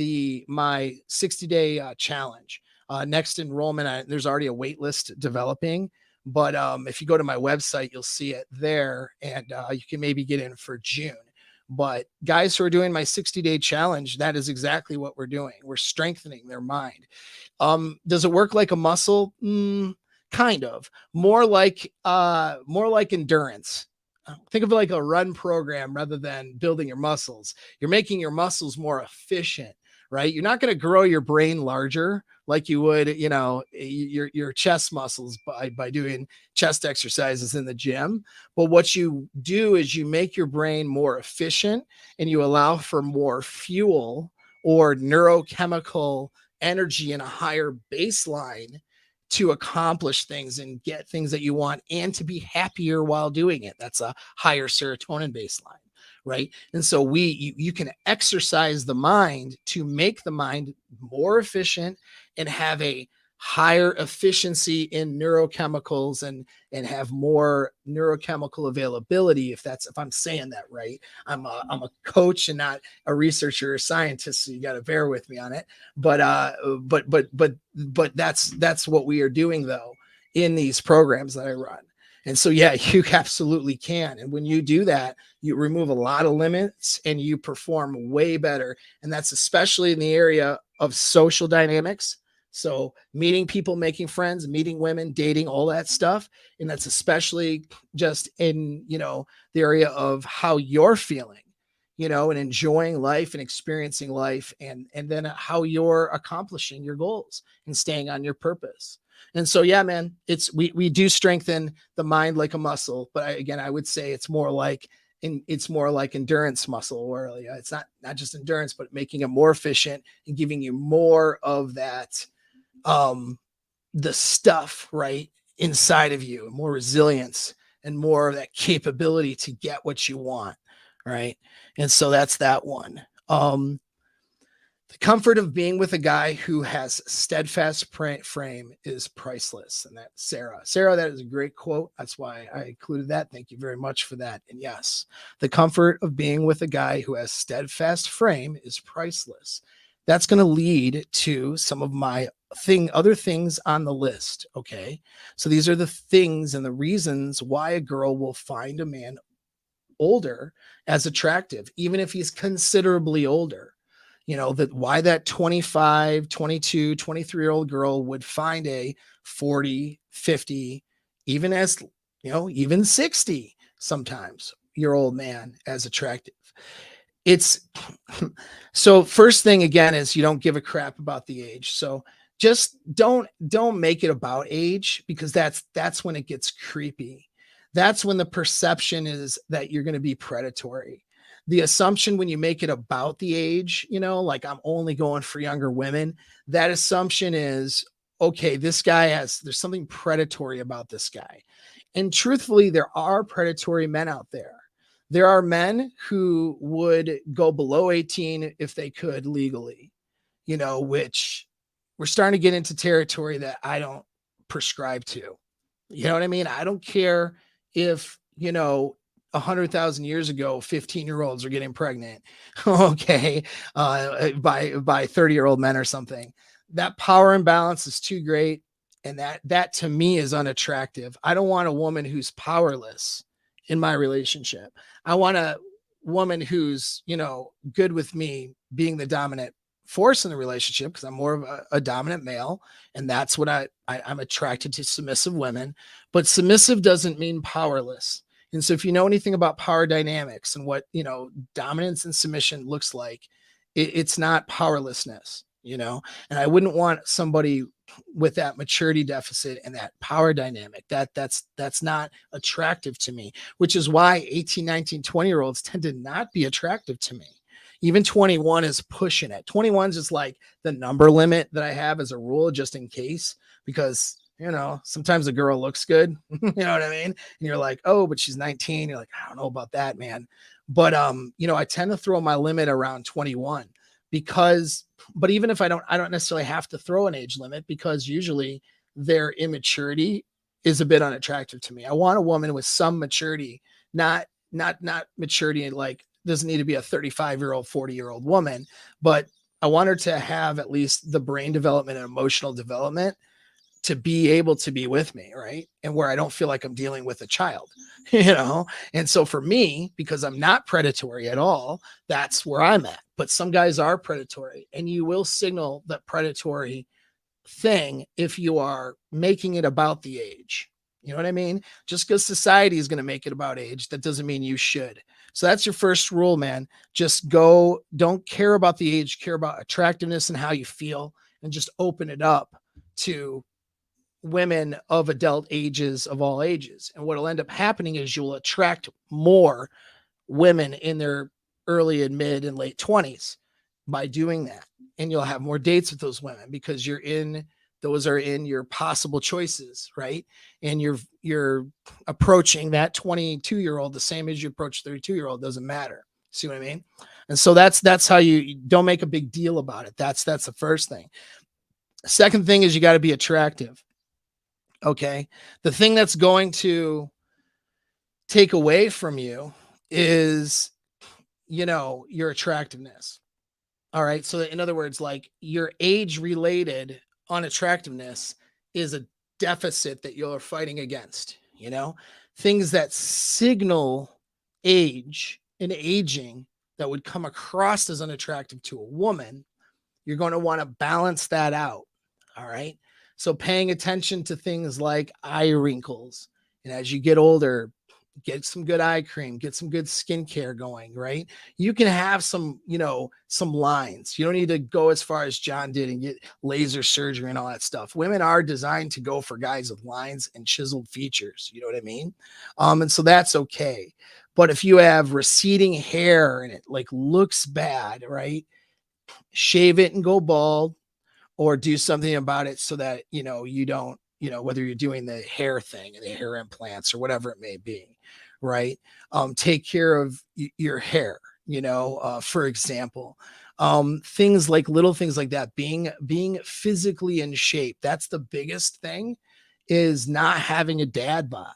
my 60-day challenge. Next enrollment, there's already a wait list developing, but if you go to my website, you'll see it there, and you can maybe get in for June. But guys who are doing my 60-day challenge, that is exactly what we're doing. We're strengthening their mind. Does it work like a muscle? Kind of. More like endurance. Think of it like a run program rather than building your muscles. You're making your muscles more efficient, right? You're not going to grow your brain larger like you would, your chest muscles by doing chest exercises in the gym. But what you do is you make your brain more efficient, and you allow for more fuel or neurochemical energy in a higher baseline to accomplish things and get things that you want, and to be happier while doing it. That's a higher serotonin baseline, right? And so you can exercise the mind to make the mind more efficient and have a higher efficiency in neurochemicals and have more neurochemical availability. If I'm saying that right, I'm a coach and not a researcher or scientist, so you got to bear with me on it. But that's what we are doing though in these programs that I run. And so, yeah, you absolutely can. And when you do that, you remove a lot of limits and you perform way better. And that's especially in the area of social dynamics. So meeting people, making friends, meeting women, dating, all that stuff. And that's especially just in, the area of how you're feeling, and enjoying life and experiencing life, and then how you're accomplishing your goals and staying on your purpose. And so, yeah, man, we do strengthen the mind like a muscle, but I would say it's more like endurance muscle, or it's not just endurance, but making it more efficient and giving you more of that, the stuff right inside of you, more resilience and more of that capability to get what you want. right? And so that's that one. The comfort of being with a guy who has steadfast frame is priceless. And that's Sarah, that is a great quote. That's why I included that. Thank you very much for that. And yes, the comfort of being with a guy who has steadfast frame is priceless. That's going to lead to some of my other things on the list. Okay. So these are the things and the reasons why a girl will find a man older as attractive, even if he's considerably older. You know, that why that 25, 22, 23-year-old girl would find a 40, 50, even as, you know, even 60 sometimes year old man as attractive. It's so first thing again is you don't give a crap about the age. So just don't make it about age, because that's when it gets creepy. That's when the perception is that you're going to be predatory. The assumption when you make it about the age, you know, like I'm only going for younger women, that assumption is, okay, this guy there's something predatory about this guy. And truthfully, there are predatory men out there. There are men who would go below 18 if they could legally, you know, which we're starting to get into territory that I don't prescribe to. You know what I mean? I don't care if, you know, 100,000 years ago, 15-year-olds are getting pregnant, okay, by 30-year-old men or something. That power imbalance is too great, and that to me is unattractive. I don't want a woman who's powerless in my relationship. I want a woman who's, you know, good with me being the dominant force in the relationship, because I'm more of a dominant male, and that's what I'm attracted to submissive women. But submissive doesn't mean powerless. And so if you know anything about power dynamics and what, you know, dominance and submission looks like, it's not powerlessness, you know. And I wouldn't want somebody with that maturity deficit and that power dynamic. That's not attractive to me, which is why 18, 19, 20-year-olds tend to not be attractive to me. Even 21 is pushing it. 21 is just like the number limit that I have as a rule, just in case, because, you know, sometimes a girl looks good, you know what I mean? And you're like, oh, but she's 19. You're like, I don't know about that, man. But, you know, I tend to throw my limit around 21 because, but even if I don't necessarily have to throw an age limit, because usually their immaturity is a bit unattractive to me. I want a woman with some maturity, not maturity like, doesn't need to be a 35-year-old, 40-year-old woman, but I want her to have at least the brain development and emotional development to be able to be with me, right? And where I don't feel like I'm dealing with a child, you know? And so for me, because I'm not predatory at all, that's where I'm at. But some guys are predatory, and you will signal that predatory thing if you are making it about the age. You know what I mean? Just because society is going to make it about age, that doesn't mean you should. So that's your first rule, man. Just go, don't care about the age, care about attractiveness and how you feel, and just open it up to women of adult ages, of all ages. And what will end up happening is you'll attract more women in their early and mid and late 20s by doing that. And you'll have more dates with those women because those are in your possible choices, right? And you're approaching that 22-year-old the same as you approach 32-year-old. Doesn't matter. See what I mean? And so that's how you don't make a big deal about it. That's the first thing. Second thing is you got to be attractive. Okay. The thing that's going to take away from you is, you know, your attractiveness. All right. So in other words, like your age related unattractiveness is a deficit that you're fighting against, you know, things that signal age and aging that would come across as unattractive to a woman. You're going to want to balance that out. All right. So paying attention to things like eye wrinkles. And as you get older, get some good eye cream, get some good skincare going, right? You can have some, you know, some lines. You don't need to go as far as John did and get laser surgery and all that stuff. Women are designed to go for guys with lines and chiseled features. You know what I mean? And so that's okay. But if you have receding hair and it like looks bad, right? Shave it and go bald, or do something about it so that, you know, you don't, you know, whether you're doing the hair thing and the hair implants or whatever it may be. right? Take care of your hair, for example. Things like little things like that, being physically in shape. That's the biggest thing, is not having a dad bod.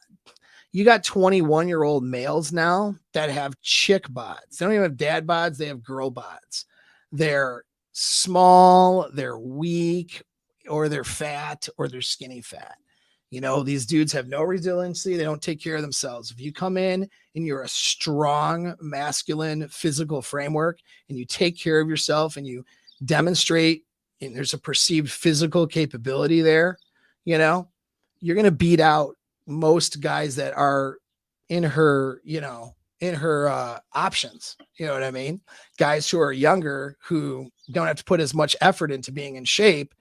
You got 21-year-old males now that have chick bods. They don't even have dad bods, they have girl bods. They're small, they're weak, or they're fat, or they're skinny fat. These dudes have no resiliency. They don't take care of themselves. If you come in and you're a strong, masculine, physical framework, and you take care of yourself and you demonstrate, and there's a perceived physical capability there, you're going to beat out most guys that are in her, options. You know what I mean? Guys who are younger, who don't have to put as much effort into being in shape.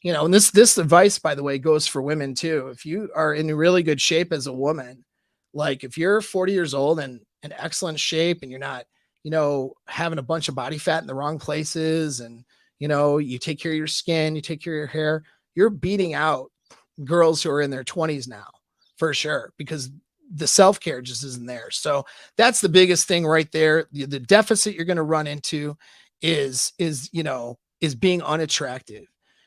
And this advice, by the way, goes for women too. If you are in really good shape as a woman, like if you're 40 years old and in excellent shape, and you're not, having a bunch of body fat in the wrong places, and, you take care of your skin, you take care of your hair, you're beating out girls who are in their 20s now, for sure, because the self-care just isn't there. So that's the biggest thing right there. The deficit you're going to run into is being unattractive.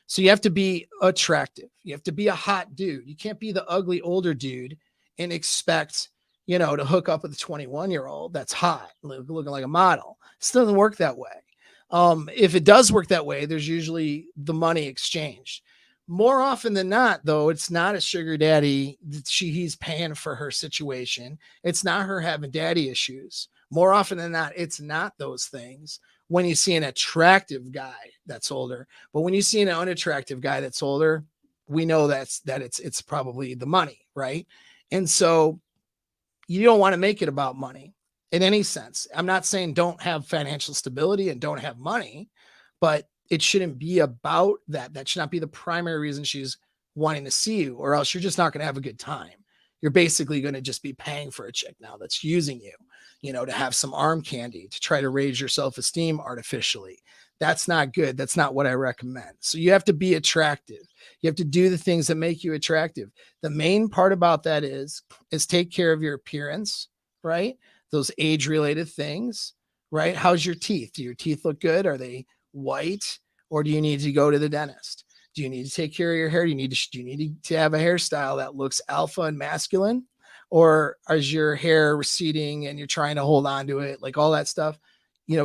So you have to be attractive. You have to be a hot dude. You can't be the ugly older dude and expect, to hook up with a 21-year-old that's hot, looking like a model. It doesn't work that way. If it does work that way, there's usually the money exchanged. More often than not, though, it's not a sugar daddy. He's paying for her situation. It's not her having daddy issues. More often than not, it's not those things. When you see an attractive guy that's older, but when you see an unattractive guy that's older, we know that it's probably the money, right? And so you don't want to make it about money in any sense. I'm not saying don't have financial stability and don't have money, but it shouldn't be about that. That should not be the primary reason she's wanting to see you, or else you're just not going to have a good time. You're basically going to just be paying for a chick now that's using you, to have some arm candy, to try to raise your self-esteem artificially. That's not good. That's not what I recommend. So you have to be attractive. You have to do the things that make you attractive. The main part about that is take care of your appearance, right? Those age-related things, right? How's your teeth? Do your teeth look good? Are they white, or do you need to go to the dentist? Do you need to take care of your hair? Do you need to have a hairstyle that looks alpha and masculine, or is your hair receding and you're trying to hold on to it? Like all that stuff,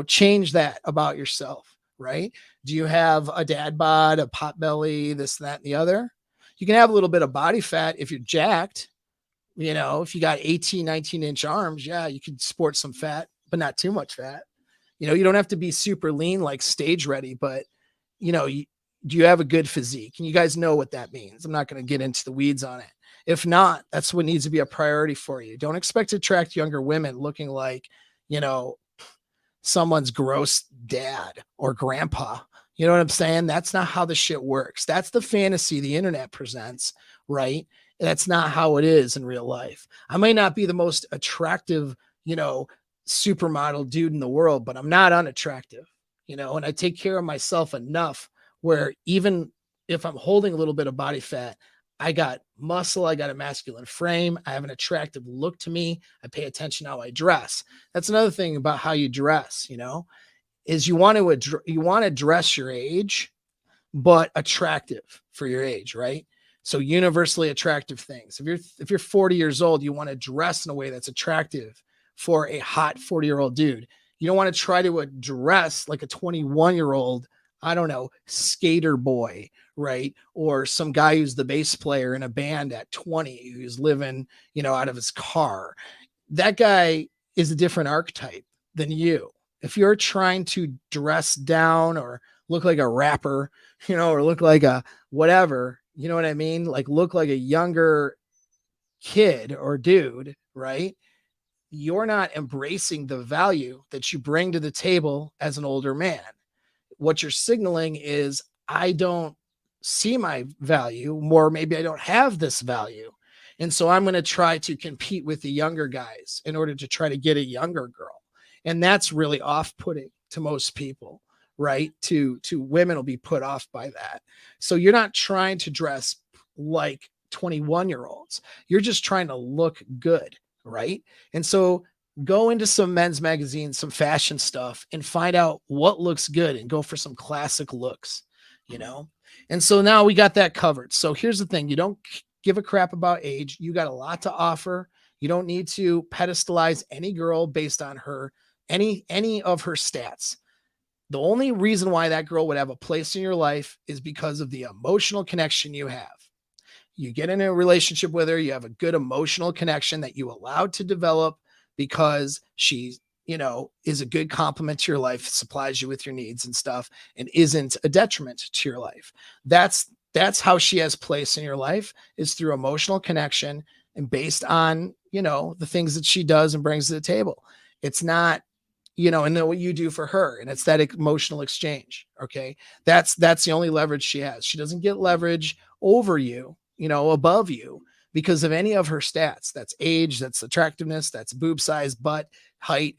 change that about yourself, right? Do you have a dad bod, a pot belly, this, that, and the other? You can have a little bit of body fat if you're jacked. If you got 18, 19-inch arms, yeah, you can sport some fat, but not too much fat. You don't have to be super lean, like stage ready, but do you have a good physique? And you guys know what that means. I'm not going to get into the weeds on it. If not, that's what needs to be a priority for you. Don't expect to attract younger women looking like, someone's gross dad or grandpa. You know what I'm saying? That's not how the shit works. That's the fantasy the internet presents, right? That's not how it is in real life. I may not be the most attractive, supermodel dude in the world, but I'm not unattractive, and I take care of myself enough where even if I'm holding a little bit of body fat, I got muscle, I got a masculine frame, I have an attractive look to me, I pay attention how I dress. That's another thing about how you dress, is you want to dress your age, but attractive for your age, right? So universally attractive things. If you're 40 years old, you want to dress in a way that's attractive for a hot 40-year-old dude. You don't want to try to dress like a 21-year-old, I don't know, skater boy, right? Or some guy who's the bass player in a band at 20 who's living, out of his car. That guy is a different archetype than you. If you're trying to dress down or look like a rapper, or look like a whatever, you know what I mean? Like look like a younger kid or dude, right? You're not embracing the value that you bring to the table as an older man. What you're signaling is, I don't see my value, or maybe I don't have this value. And so I'm going to try to compete with the younger guys in order to try to get a younger girl. And that's really off-putting to most people, right? To women will be put off by that. So you're not trying to dress like 21-year-olds. You're just trying to look good. right? And so go into some men's magazines, some fashion stuff, and find out what looks good and go for some classic looks, you know? And so now we got that covered. So here's the thing. You don't give a crap about age. You got a lot to offer. You don't need to pedestalize any girl based on her, any of her stats. The only reason why that girl would have a place in your life is because of the emotional connection you have. You get in a relationship with her, you have a good emotional connection that you allowed to develop because she, is a good complement to your life, supplies you with your needs and stuff, and isn't a detriment to your life. That's how she has place in your life, is through emotional connection and based on, the things that she does and brings to the table. It's not, and then what you do for her, and it's that emotional exchange. Okay. That's the only leverage she has. She doesn't get leverage over you, above you because of any of her stats. That's age, that's attractiveness, that's boob size, butt, height,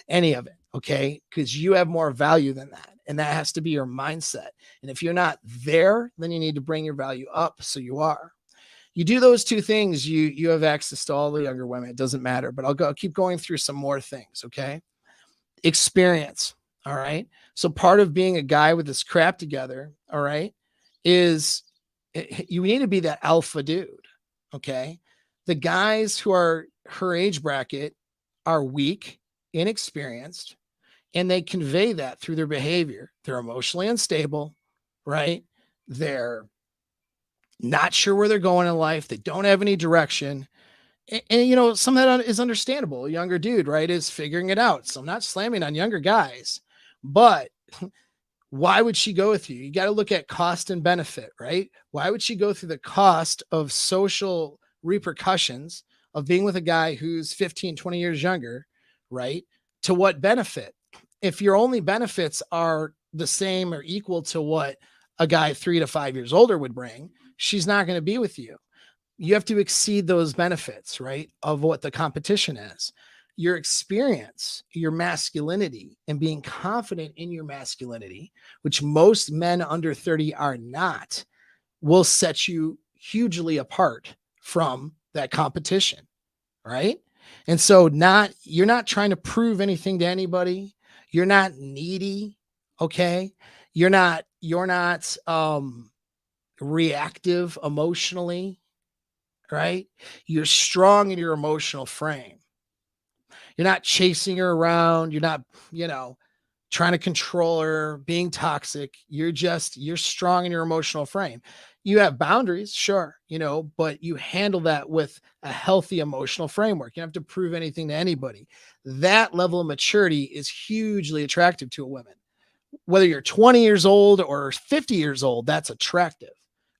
any of it. Okay. Because you have more value than that. And that has to be your mindset. And if you're not there, then you need to bring your value up so you are. You do those two things, you have access to all the younger women. It doesn't matter, but I'll keep going through some more things. Okay. Experience. All right. So part of being a guy with this crap together, all right, is you need to be that alpha dude. Okay. The guys who are her age bracket are weak, inexperienced, and they convey that through their behavior. They're emotionally unstable, right? They're not sure where they're going in life. They don't have any direction. And some of that is understandable. A younger dude, right, is figuring it out. So I'm not slamming on younger guys, but why would she go with you? You got to look at cost and benefit, right? Why would she go through the cost of social repercussions of being with a guy who's 15, 20 years younger, right? To what benefit? If your only benefits are the same or equal to what a guy 3 to 5 years older would bring, she's not going to be with you. You have to exceed those benefits, right? Of what the competition is. Your experience, your masculinity, and being confident in your masculinity, which most men under 30 are not, will set you hugely apart from that competition, right? And so you're not trying to prove anything to anybody. You're not needy, okay? You're not reactive emotionally, right? You're strong in your emotional frame. You're not chasing her around. You're not, trying to control her, being toxic. You're strong in your emotional frame. You have boundaries, sure, but you handle that with a healthy emotional framework. You don't have to prove anything to anybody. That level of maturity is hugely attractive to a woman. Whether you're 20 years old or 50 years old, that's attractive,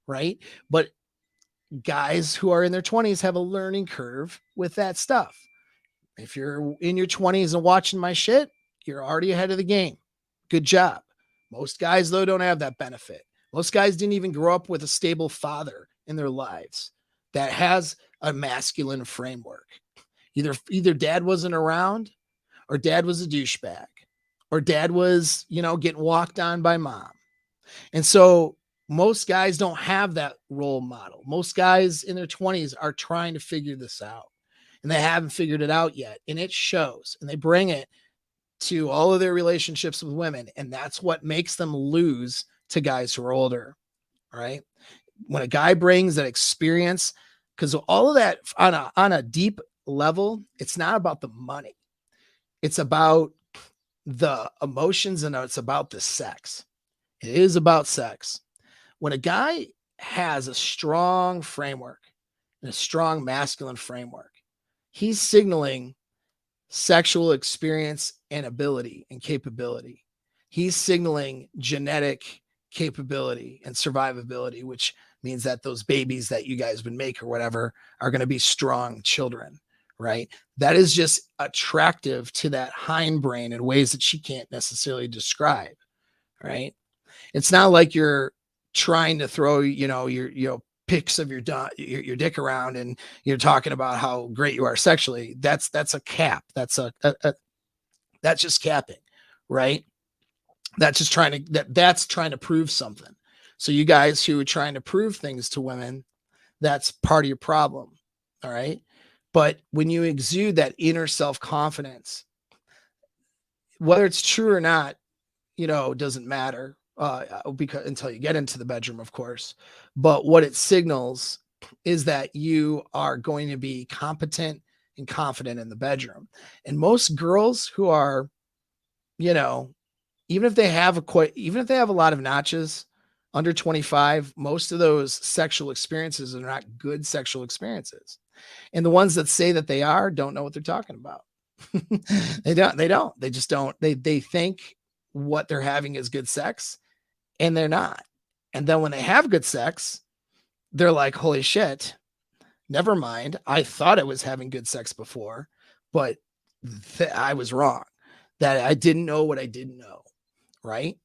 right? But guys who are in their 20s have a learning curve with that stuff. If you're in your 20s and watching my shit, you're already ahead of the game. Good job. Most guys, though, don't have that benefit. Most guys didn't even grow up with a stable father in their lives that has a masculine framework. Either dad wasn't around, or dad was a douchebag, or dad was, getting walked on by mom. And so most guys don't have that role model. Most guys in their 20s are trying to figure this out, and they haven't figured it out yet. And it shows, and they bring it to all of their relationships with women. And that's what makes them lose to guys who are older. Right. When a guy brings that experience, because all of that on a deep level, it's not about the money. It's about the emotions, and it's about the sex. It is about sex. When a guy has a strong framework and a strong masculine framework, he's signaling sexual experience and ability and capability. He's signaling genetic capability and survivability, which means that those babies that you guys would make or whatever are going to be strong children, right? That is just attractive to that hindbrain in ways that she can't necessarily describe, right? It's not like you're trying to throw, your pics of your dick around and you're talking about how great you are sexually. That's a cap. That's that's just capping, right? That's just that's trying to prove something. So you guys who are trying to prove things to women, that's part of your problem. All right. But when you exude that inner self-confidence, whether it's true or not, doesn't matter, because until you get into the bedroom, of course. But what it signals is that you are going to be competent and confident in the bedroom. And most girls who are, even if they have a lot of notches under 25, most of those sexual experiences are not good sexual experiences. And the ones that say that they are don't know what they're talking about. They just don't. They think what they're having is good sex, and they're not. And then when they have good sex, they're like, holy shit, never mind. I thought I was having good sex before, but I was wrong. That I didn't know what I didn't know. Right.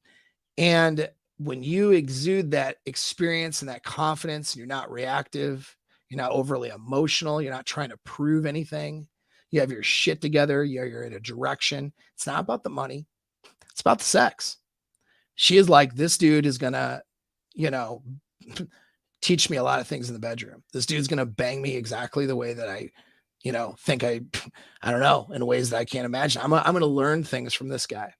And when you exude that experience and that confidence, you're not reactive, you're not overly emotional, you're not trying to prove anything. You have your shit together, you're in a direction. It's not about the money, it's about the sex. She is like, this dude is gonna, teach me a lot of things in the bedroom. This dude's gonna bang me exactly the way that I, think I don't know, in ways that I can't imagine. I'm gonna learn things from this guy.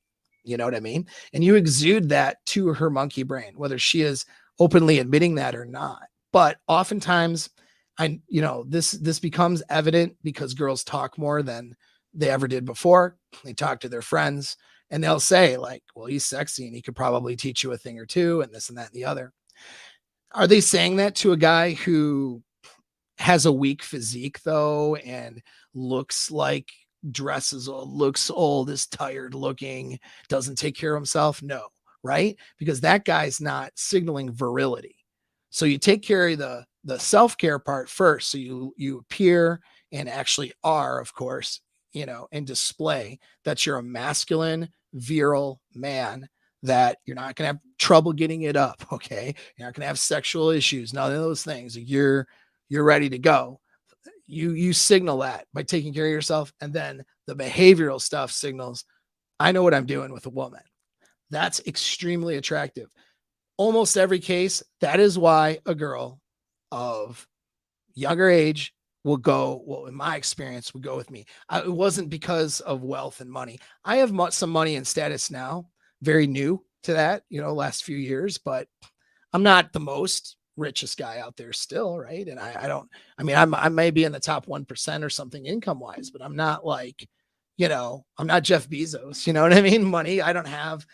You know what I mean? And you exude that to her monkey brain, whether she is openly admitting that or not. But oftentimes, this becomes evident because girls talk more than they ever did before. They talk to their friends and they'll say like, well, he's sexy and he could probably teach you a thing or two and this and that and the other. Are they saying that to a guy who has a weak physique though and looks old, is tired looking, doesn't take care of himself? No, right? Because that guy's not signaling virility. So you take care of the self-care part first. So you appear and actually are, of course, and display that you're a masculine, virile man, that you're not going to have trouble getting it up. Okay. You're not going to have sexual issues. None of those things. You're ready to go. You signal that by taking care of yourself. And then the behavioral stuff signals, I know what I'm doing with a woman. That's extremely attractive. Almost every case, that is why a girl of younger age will go, well, in my experience, would go with me. It wasn't because of wealth and money. I have some money and status now, very new to that, last few years, but I'm not the most richest guy out there still, right? And I may be in the top 1% or something income wise, but I'm not like, I'm not Jeff Bezos, you know what I mean? Money. I don't have,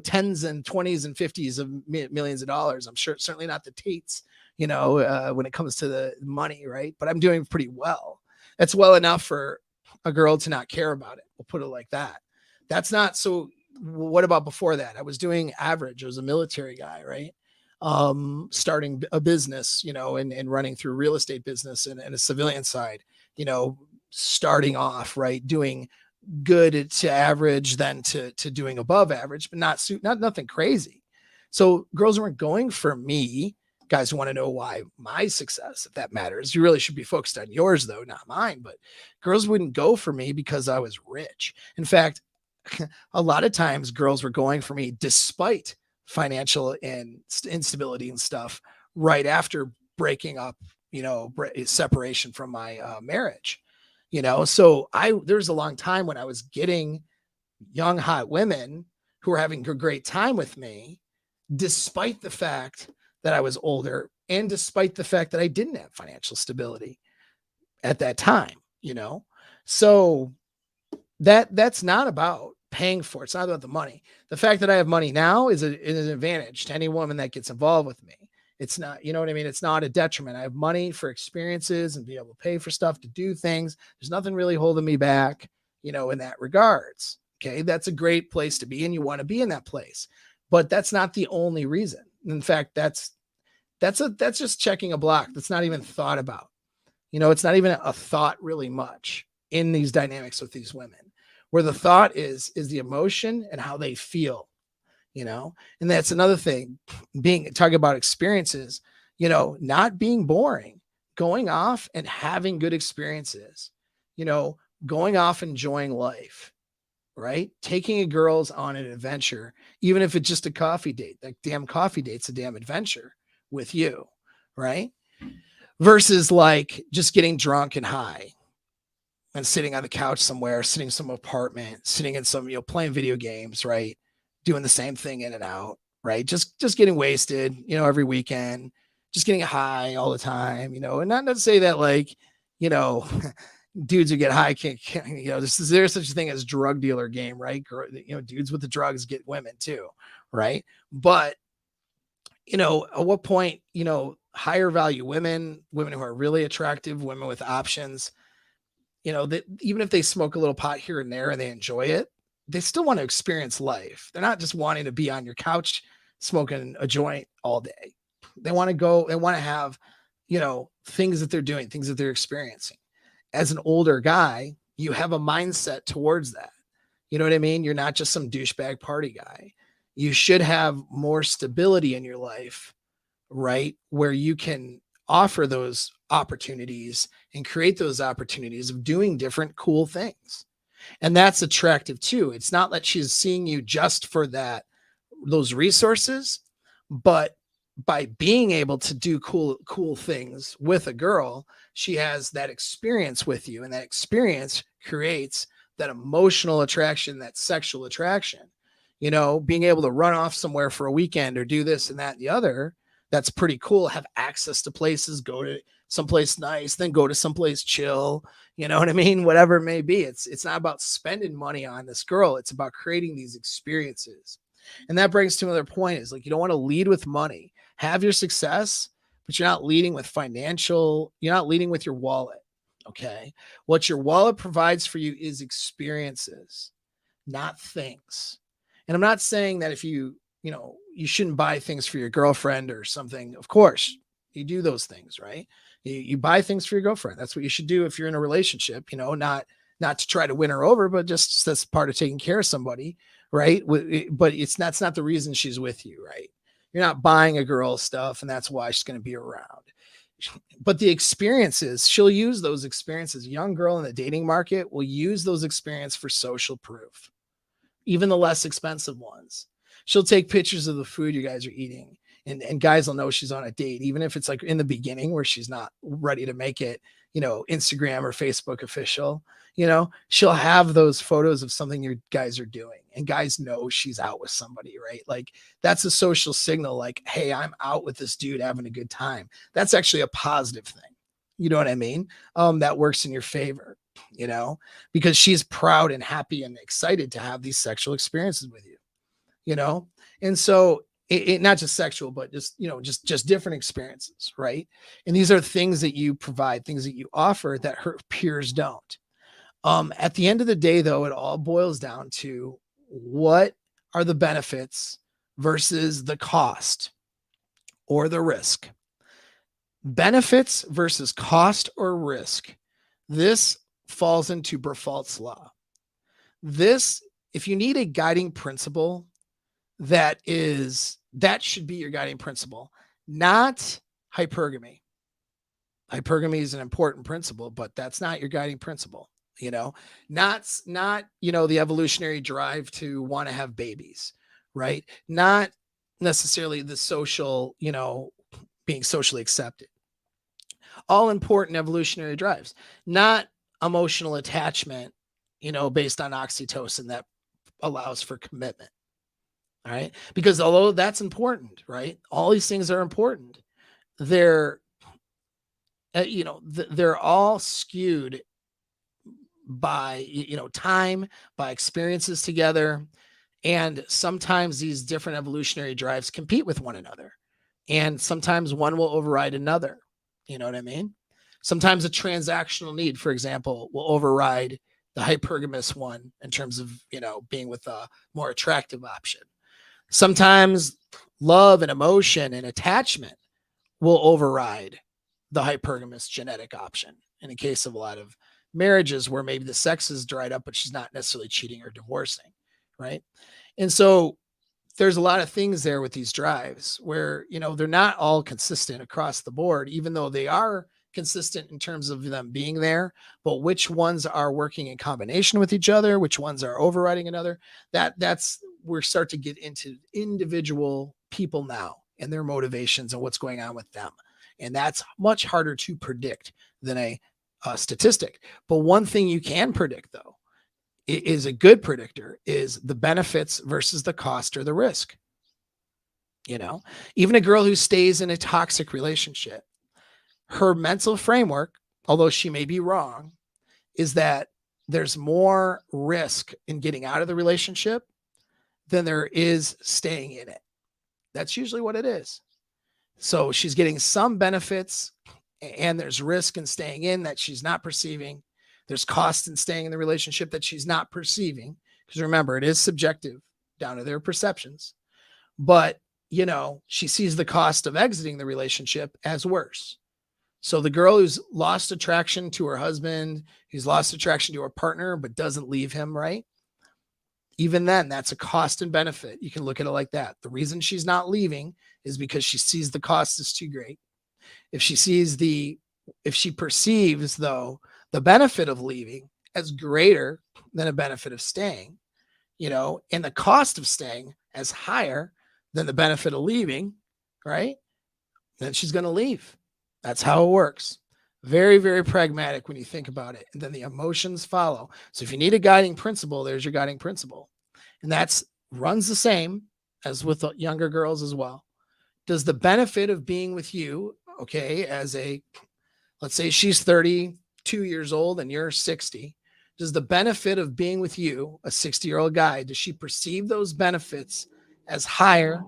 tens and 20s and 50s of millions of dollars. I'm sure certainly not the Tates, when it comes to the money, right? But I'm doing pretty well. That's well enough for a girl to not care about it. We'll put it like that. That's not so. What about before that? I was doing average. I was a military guy, right? Starting a business, and running through real estate business and a civilian side, starting off, right, doing good to average, then to doing above average, but not nothing crazy. So girls weren't going for me. Guys want to know why my success, if that matters. You really should be focused on yours though, not mine. But girls wouldn't go for me because I was rich. In fact, a lot of times girls were going for me despite financial and instability and stuff right after breaking up, separation from my marriage. So there's a long time when I was getting young, hot women who were having a great time with me, despite the fact that I was older and despite the fact that I didn't have financial stability at that time, so that's not about paying for it. It's not about the money. The fact that I have money now is an advantage to any woman that gets involved with me. It's not, you know what I mean? It's not a detriment. I have money for experiences and be able to pay for stuff, to do things. There's nothing really holding me back, in that regards. Okay. That's a great place to be. And you want to be in that place, but that's not the only reason. In fact, that's just checking a block. That's not even thought about, it's not even a thought really much in these dynamics with these women, where the thought is the emotion and how they feel, and that's another thing, talking about experiences, not being boring, going off and having good experiences, going off, enjoying life, right? Taking a girl's on an adventure, even if it's just a coffee date. That damn coffee date's a damn adventure with you, right? Versus like just getting drunk and high. and sitting on the couch somewhere, sitting in some apartment, sitting in some, playing video games, right? Doing the same thing in and out, right? Just getting wasted, every weekend, just getting high all the time, and not to say that like, dudes who get high can't there's such a thing as drug dealer game, right? Dudes with the drugs get women too, right? But at what point, higher value women who are really attractive, women with options, that even if they smoke a little pot here and there and they enjoy it, they still want to experience life. They're not just wanting to be on your couch smoking a joint all day. They want to go, they want to have, things that they're doing, things that they're experiencing. As an older guy, you have a mindset towards that. You know what I mean? You're not just some douchebag party guy. You should have more stability in your life, right? Where you can offer those opportunities and create those opportunities of doing different cool things. And that's attractive too. It's not that she's seeing you just for those resources, but by being able to do cool things with a girl, she has that experience with you, and that experience creates that emotional attraction, that sexual attraction. Being able to run off somewhere for a weekend or do this and that and the other, that's pretty cool. Have access to places, go to someplace nice, then go to someplace chill. You know what I mean? Whatever it may be. It's not about spending money on this girl. It's about creating these experiences. And that brings to another point is like, you don't want to lead with money. Have your success, but you're not leading with you're not leading with your wallet. Okay. What your wallet provides for you is experiences, not things. And I'm not saying that if you shouldn't buy things for your girlfriend or something. Of course, you do those things, right? You buy things for your girlfriend. That's what you should do if you're in a relationship, not to try to win her over, but just that's part of taking care of somebody, right? But that's not the reason she's with you, right? You're not buying a girl stuff, and that's why she's going to be around. But the experiences, she'll use those experiences. A young girl in the dating market will use those experiences for social proof, even the less expensive ones. She'll take pictures of the food you guys are eating, and guys will know she's on a date, even if it's like in the beginning where she's not ready to make it, Instagram or Facebook official. She'll have those photos of something you guys are doing, and guys know she's out with somebody, right? Like that's a social signal. Like, hey, I'm out with this dude having a good time. That's actually a positive thing. You know what I mean? That works in your favor, because she's proud and happy and excited to have these sexual experiences with you, And so it not just sexual, but just different experiences. Right. And these are things that you provide, things that you offer that her peers don't. At the end of the day, though, it all boils down to what are the benefits versus the cost or the risk. Benefits versus cost or risk. This falls into Brefalt's law. If you need a guiding principle, that should be your guiding principle, not hypergamy. Hypergamy is an important principle, but that's not your guiding principle. Not the evolutionary drive to want to have babies, right? Not necessarily the social, being socially accepted. All important evolutionary drives, not emotional attachment, based on oxytocin that allows for commitment. All right. Because although that's important, right? All these things are important. They're, they're all skewed by, time, by experiences together. And sometimes these different evolutionary drives compete with one another. And sometimes one will override another. You know what I mean? Sometimes a transactional need, for example, will override the hypergamous one in terms of, being with a more attractive option. Sometimes love and emotion and attachment will override the hypergamous genetic option in the case of a lot of marriages where maybe the sex is dried up, but she's not necessarily cheating or divorcing, right? And so there's a lot of things there with these drives where, they're not all consistent across the board, even though they are consistent in terms of them being there, but which ones are working in combination with each other, which ones are overriding another, that's we start to get into individual people now and their motivations and what's going on with them. And that's much harder to predict than a statistic. But one thing you can predict, though, is a good predictor, is the benefits versus the cost or the risk. You know, even a girl who stays in a toxic relationship, her mental framework, although she may be wrong, is that there's more risk in getting out of the relationship than there is staying in it. That's usually what it is. So she's getting some benefits, and there's risk in staying in that she's not perceiving. There's cost in staying in the relationship that she's not perceiving. Because remember, it is subjective down to their perceptions. But, you know, she sees the cost of exiting the relationship as worse. So the girl who's lost attraction to her husband, who's lost attraction to her partner, but doesn't leave him, right? Even then, that's a cost and benefit. You can look at it like that. The reason she's not leaving is because she sees the cost is too great. If she perceives, though, the benefit of leaving as greater than a benefit of staying, you know, and the cost of staying as higher than the benefit of leaving, right? Then she's going to leave. That's how it works. Very, very pragmatic when you think about it. And then the emotions follow. So if you need a guiding principle, there's your guiding principle. And that's runs the same as with the younger girls as well. Does the benefit of being with you, okay, let's say she's 32 years old and you're 60. Does the benefit of being with you, a 60-year-old guy, does she perceive those benefits as higher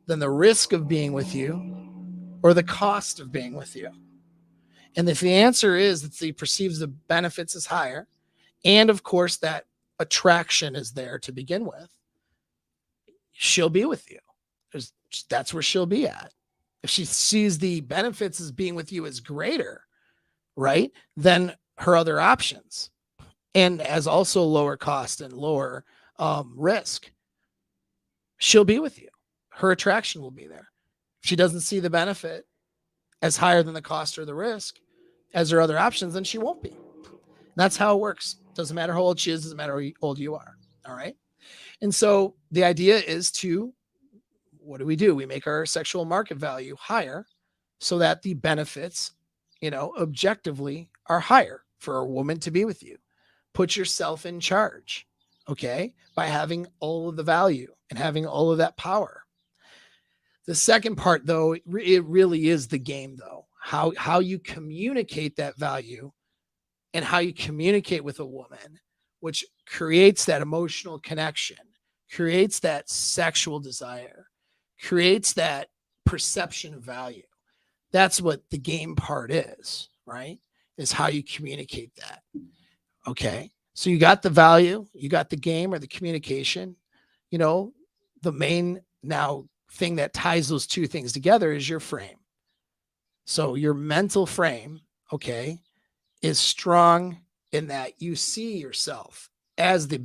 than the risk of being with you or the cost of being with you? And if the answer is that she perceives the benefits as higher, and of course that attraction is there to begin with, she'll be with you. That's where she'll be at. If she sees the benefits as being with you as greater, right, than her other options, and as also lower cost and lower risk, she'll be with you. Her attraction will be there. If she doesn't see the benefit as higher than the cost or the risk as her other options, then she won't be. That's how it works. Doesn't matter how old she is, doesn't matter how old you are. All right. And so the idea is what do? We make our sexual market value higher so that the benefits, you know, objectively are higher for a woman to be with you. Put yourself in charge, okay, by having all of the value and having all of that power. The second part, though, it really is the game, though, how you communicate that value and how you communicate with a woman, which creates that emotional connection, creates that sexual desire, creates that perception of value. That's what the game part is, right? Is how you communicate that. Okay. So you got the value, you got the game or the communication. You know, the main now thing that ties those two things together is your frame. So your mental frame, okay, is strong in that you see yourself as the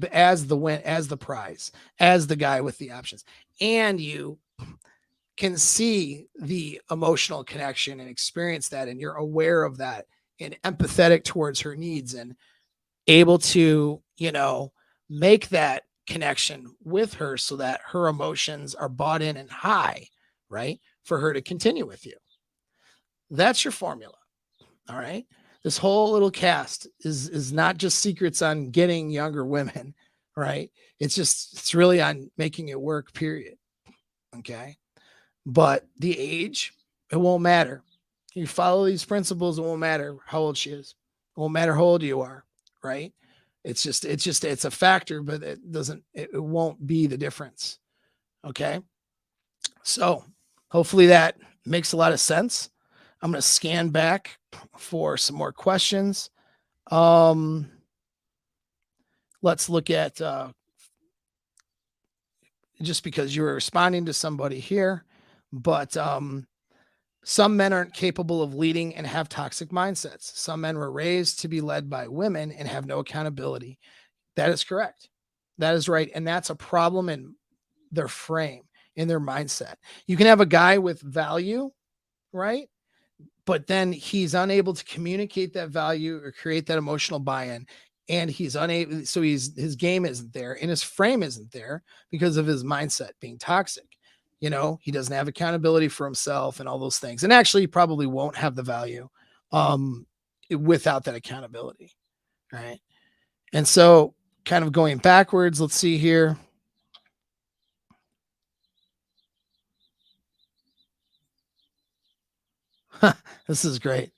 prize, as the guy with the options, and you can see the emotional connection and experience that, and you're aware of that and empathetic towards her needs and able to, you know, make that connection with her so that her emotions are bought in and high, right, for her to continue with you. That's your formula. All right. This whole little cast is not just secrets on getting younger women, right? It's really on making it work, period. Okay. But the age, it won't matter. You follow these principles, it won't matter how old she is. It won't matter how old you are, right? It's a factor, but it won't be the difference. Okay. So hopefully that makes a lot of sense. I'm going to scan back for some more questions. Let's look at, just because you were responding to somebody here, but some men aren't capable of leading and have toxic mindsets. Some men were raised to be led by women and have no accountability. That is correct. That is right. And that's a problem in their frame, in their mindset. You can have a guy with value, right? But then he's unable to communicate that value or create that emotional buy-in. And he's unable, so his game isn't there and his frame isn't there because of his mindset being toxic. You know, he doesn't have accountability for himself and all those things. And actually, he probably won't have the value without that accountability, right? And so kind of going backwards, let's see here. This is great.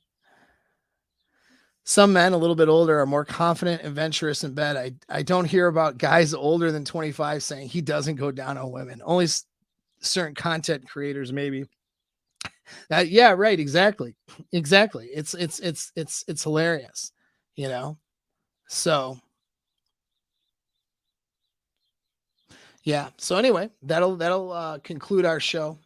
Some men a little bit older are more confident and venturous in bed. I don't hear about guys older than 25 saying he doesn't go down on women. Only certain content creators, maybe. Yeah, right. Exactly. It's hilarious, you know? So yeah. So anyway, that'll conclude our show.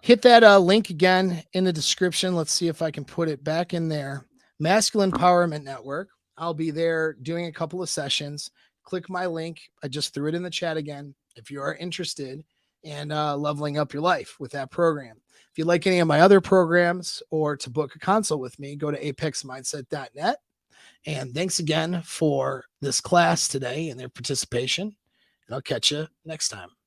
Hit that link again in the description. Let's see if I can put it back in there. Masculine Empowerment Network. I'll be there doing a couple of sessions. Click my link. I just threw it in the chat again. If you are interested in leveling up your life with that program. If you like any of my other programs or to book a consult with me, go to apexmindset.net. And thanks again for this class today and their participation. And I'll catch you next time.